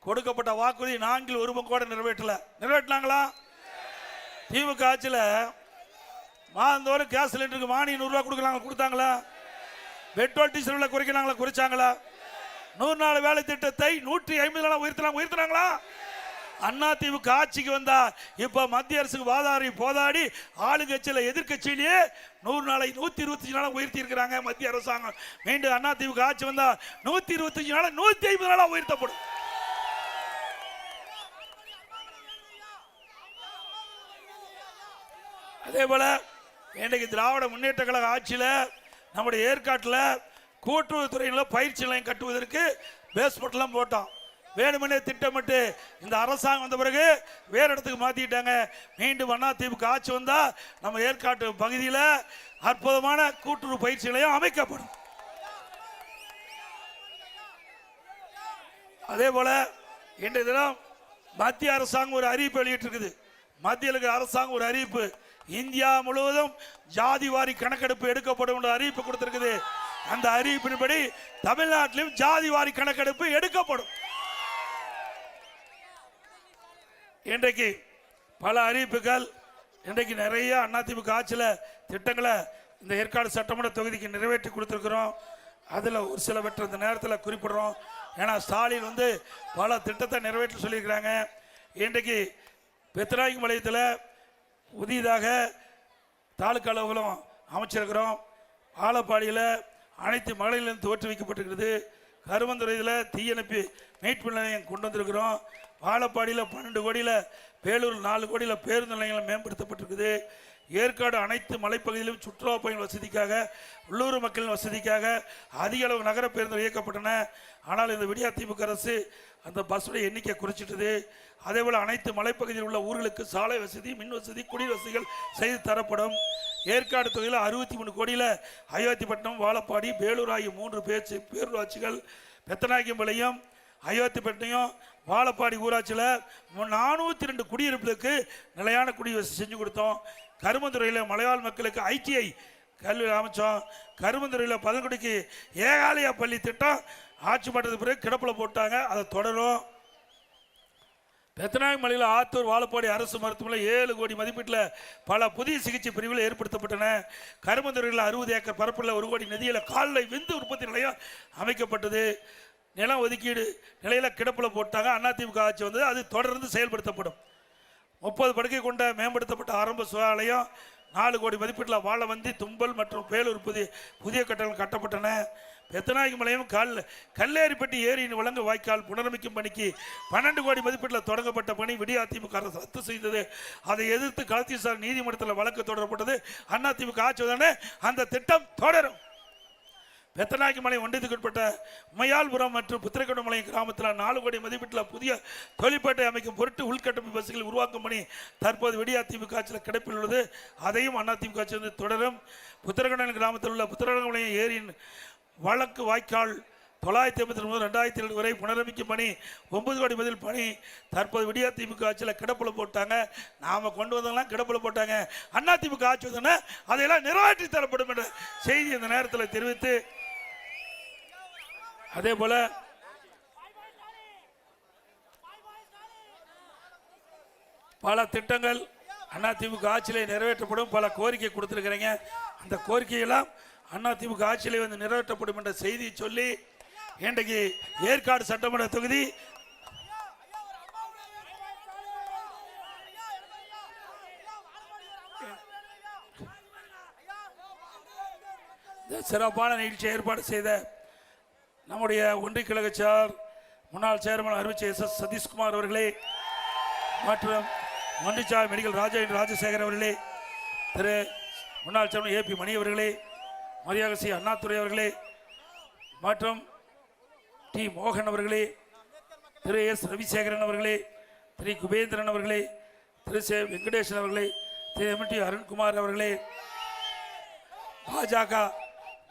கொடுக்கப்பட்ட வாக்குறுதி 4 1 கூட நிறைவேற்றினாங்களா? திமுக ஆட்சியில் மாதந்தோறும் கேஸ் சிலிண்டருக்கு மானியம் 100 ரூபாய் கொடுத்தாங்களா? பெட்ரோல் டீசல் விலை குறைக்கிறாங்களா? குறைச்சாங்களா? 100 நாள் வேலை திட்டத்தை 150 நாள் உயர்த்தினாங்களா? அதிமுக ஆட்சிக்கு வந்தா இப்ப மத்திய அரசுக்கு வாதாடி போதாடி ஆளுங்கட்சியில எதிர்கட்சியிலேயே 100 நாளை 125 நாளா உயர்த்தி இருக்கிறாங்க மத்திய அரசாங்கம். மீண்டும் அதிமுக ஆட்சி வந்தா 125 நாளா 150 நாளா உயர்த்தப்படும். அதே போல இன்றைக்கு திராவிட முன்னேற்ற கழக ஆட்சியில் நம்முடைய ஏற்காட்டில் கூட்டுறவுத்துறையில் பயிற்சி நிலையம் கட்டுவதற்கு பேஸ்மெண்ட்லாம் போட்டோம். வேணுமனே திட்டமிட்டு இந்த அரசாங்கம் வந்த பிறகு வேறு இடத்துக்கு மாற்றிட்டாங்க. மீண்டும் அதிமுக ஆட்சி வந்தால் நம்ம ஏற்காட்டு பகுதியில் அற்புதமான கூட்டுறவு பயிற்சி நிலையம் அமைக்கப்படும். அதே போல இன்றைய தினம் மத்திய அரசாங்கம் ஒரு அறிவிப்பு வெளியிட்டிருக்குது. மத்திய அரசாங்கம் ஒரு அறிவிப்பு, இந்தியா முழுவதும் ஜாதிவாரி கணக்கெடுப்பு எடுக்கப்படும் என்ற அறிவிப்பு கொடுத்திருக்குது. அந்த அறிவிப்பின்படி தமிழ்நாட்டிலும் ஜாதிவாரி கணக்கெடுப்பு எடுக்கப்படும். இன்றைக்கு பல அறிவிப்புகள், இன்றைக்கு நிறைய அதிமுக ஆட்சியில் திட்டங்களை இந்த ஏற்காடு சட்டமன்ற தொகுதிக்கு நிறைவேற்றி கொடுத்துருக்கிறோம். அதில் ஒரு சிலவற்றை இந்த நேரத்தில் குறிப்பிடுறோம். ஏன்னா ஸ்டாலின் பல திட்டத்தை நிறைவேற்றி சொல்லியிருக்கிறாங்க. இன்றைக்கு பெத்தநாயக்கம்பாளையத்தில் புதிதாக தாலுக்கா அலுவலகம் அமைச்சிருக்கிறோம். ஆலப்பாடியில் அனைத்து மகளிரிலும் துவற்றி வைக்கப்பட்டிருக்கிறது. கருமந்துறையில் தீயணைப்பு மீட்பு நிலையம் கொண்டு வந்திருக்கிறோம். வாழப்பாடியில் 12 கோடியில், பேலூர் 4 கோடியில் பேருந்து நிலையங்கள் மேம்படுத்தப்பட்டிருக்குது. ஏற்காடு அனைத்து மலைப்பகுதியிலும் சுற்றுலா பயணிகள் வசதிக்காக, உள்ளூர் மக்களின் வசதிக்காக அதிக அளவு நகர பேருந்துகள் இயக்கப்பட்டன. ஆனால் இந்த விடியா திமுக அரசு அந்த பஸ்ஸுடைய எண்ணிக்கை குறைச்சிட்டது. அதேபோல் அனைத்து மலைப்பகுதியில் உள்ள ஊர்களுக்கு சாலை வசதி, மின் வசதி, குடிநீர் வசதிகள் செய்து தரப்படும். ஏற்காடு தொகுதியில் 63 கோடியில் அயோத்திப்பட்டினம், வாழப்பாடி, பேலூர் ஆகிய 3 பேரூராட்சிகள், பெத்தநாயக்கம்பாளையம், அயோத்திப்பட்டினம், வாழப்பாடி ஊராட்சியில் 402 குடியிருப்புகளுக்கு நிலையான குடிவசதி செஞ்சு கொடுத்தோம். கருமந்துறையில் மலையாள மக்களுக்கு ITI கல்வி அமைச்சோம். கருமந்துறையில் 10 ஏகாலயா பள்ளி திட்டம் ஆட்சி மாற்றத்துக்கு பிறகு கிடப்பில் போட்டாங்க, அதை தொடரும். பெத்தநாயக்கம்பாளையில் ஆத்தூர், வாழப்பாடி அரசு மருத்துவமனையில் 7 கோடி மதிப்பீட்டில் பல புதிய சிகிச்சை பிரிவுகள் ஏற்படுத்தப்பட்டன. கருமந்துறையில் 60 ஏக்கர் பரப்பில் 1 கோடி நிதியில் கால்நடை விந்து உற்பத்தி நிலையம் அமைக்கப்பட்டது. நிலம் ஒதுக்கீடு நிலையில் கிடப்பில் போட்டாங்க. அதிமுக ஆட்சி வந்தது, அது தொடர்ந்து செயல்படுத்தப்படும். 30 படுக்கை கொண்ட மேம்படுத்தப்பட்ட ஆரம்ப சுகாதாரம் 4 கோடி மதிப்பீட்டில் வாழவந்தி, தும்பல் மற்றும் பேலூர் புதிய கட்டடங்கள் கட்டப்பட்டன. பெத்தநாயக்கம்பாளையம் கல்லேரிப்பட்டி ஏரியின் வழங்கு வாய்க்கால் புனரமைக்கும் பணிக்கு 12 கோடி மதிப்பீட்டில் தொடங்கப்பட்ட பணி விடியா திமுக அரசு ரத்து செய்தது. அதை எதிர்த்து களத்தீசார் நீதிமன்றத்தில் வழக்கு தொடரப்பட்டது. அதிமுக ஆட்சி வந்தோடனே அந்த திட்டம் தொடரும். பெத்தநாயக்கம்பாளையம் ஒன்றியத்துக்குட்பட்ட உமையால்புரம் மற்றும் புத்திரக்கோட்டம்பாளையம் கிராமத்தில் 4 கோடி மதிப்பீட்டில் புதிய தொழிற்பேட்டை அமைக்கும் பொருட்டு உள்கட்டமைப்பு வசதிகள் உருவாக்கும் பணி தற்போது விடியா திமுக ஆட்சியில் கிடைப்பில் உள்ளது. அதையும் அதிமுக ஆட்சி தொடரும். புத்திரக்கோட்டம் கிராமத்தில் உள்ள புத்திரக்கோட்டம்பாளையம் ஏரியின் வழக்கு வாய்க்கால் 989-2002 வரை புனரமைக்கும் பணி 9 கோடி பதில் பணி தற்போது விடியா திமுக ஆட்சியில் கிடப்பில் போட்டாங்க. நாம கொண்டு வந்ததெல்லாம் கிடப்பில் போட்டாங்க. அதிமுக ஆட்சி வந்தோன்னா அதையெல்லாம் நிறைவேற்றி தரப்படும் என்ற செய்தி இந்த நேரத்தில் தெரிவித்து, அதே போல பல திட்டங்கள் அதிமுக ஆட்சியிலே நிறைவேற்றப்படும். பல கோரிக்கை கொடுத்திருக்கிறீங்க. அந்த கோரிக்கையெல்லாம் அதிமுக ஆட்சியிலே நிறைவேற்றப்படும் என்ற செய்தியை சொல்லி, இன்றைக்கு ஏற்காடு சட்டமன்ற தொகுதி சிறப்பான நிகழ்ச்சி ஏற்பாடு செய்த நம்முடைய ஒன்றிய கழக முன்னாள் சேர்மன் அறிவிச்ச SS சதீஷ்குமார் அவர்களே, மற்றும் ஒன்றிய மெடிக்கல் ராஜசேகர் அவர்களே, திரு முன்னாள் சேர்மன் AP மணி அவர்களே, மரியாதை சி அண்ணாதுரை அவர்களே, மற்றும் T மோகன் அவர்களே, திரு S ரவிசேகரன் அவர்களே, திரு குபேந்திரன் அவர்களே, திரு வெங்கடேசன் அவர்களே, திரு MT அருண்குமார் அவர்களே, பாஜக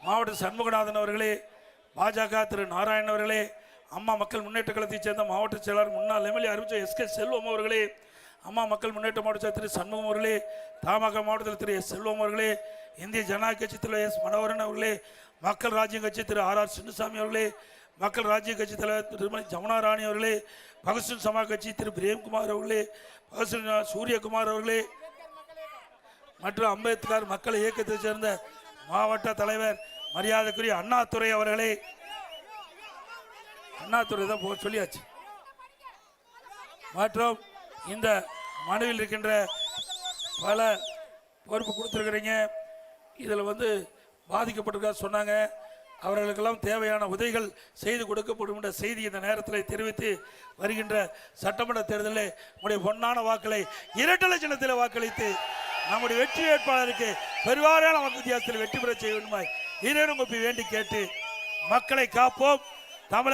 மாவட்ட சண்முகநாதன் அவர்களே, பாஜக திரு நாராயணன் அவர்களே, அம்மா மக்கள் முன்னேற்ற கழகத்தைச் சேர்ந்த மாவட்ட செயலாளர் முன்னாள் MLA அறிவிச்ச SK செல்வம் அவர்களே, அம்மா மக்கள் முன்னேற்ற மாவட்ட திரு சண்முகம் அவர்களே, தமாக மாவட்டத்தில் திரு S செல்வம் அவர்களே, இந்திய ஜனநாயக கட்சி திரு S மனோகரன் அவர்களே, மக்கள் ராஜ்யம் கட்சி திரு RR சின்னசாமி அவர்களே, மக்கள் ராஜ்ய கட்சி தலைவர் திருமதி ஜமுனா ராணி அவர்களே, பகுஜன் சமாஜ் கட்சி திரு பிரேம்குமார் அவர்களே, பகுஜன் சூரியகுமார் அவர்களே, மற்றும் அம்பேத்கர் மக்கள் இயக்கத்தை சேர்ந்த மாவட்ட தலைவர் மரியாதைக்குரிய அண்ணாதுரை அவர்களே, அண்ணாதுரை தான் சொல்லியாச்சு, மற்றும் இந்த மனுவில் இருக்கின்ற பல பொறுப்பு கொடுத்துருக்கிறீங்க. இதில் பாதிக்கப்பட்டிருக்கா சொன்னாங்க. அவர்களுக்கெல்லாம் தேவையான உதவிகள் செய்து கொடுக்கப்படும் என்ற செய்தி இந்த நேரத்தில் தெரிவித்து வருகின்ற சட்டமன்ற தேர்தலில் உங்களுடைய பொன்னான வாக்களை இரட்டை சின்னத்தில் வாக்களித்து நம்முடைய வெற்றி வேட்பாளருக்கு பெருவாரியான வித்தியாசத்தில் வெற்றி பெற செய்ய வேண்டுமாய் இறைவனை வேண்டி கேட்டு மக்களை காப்போம். தமிழ்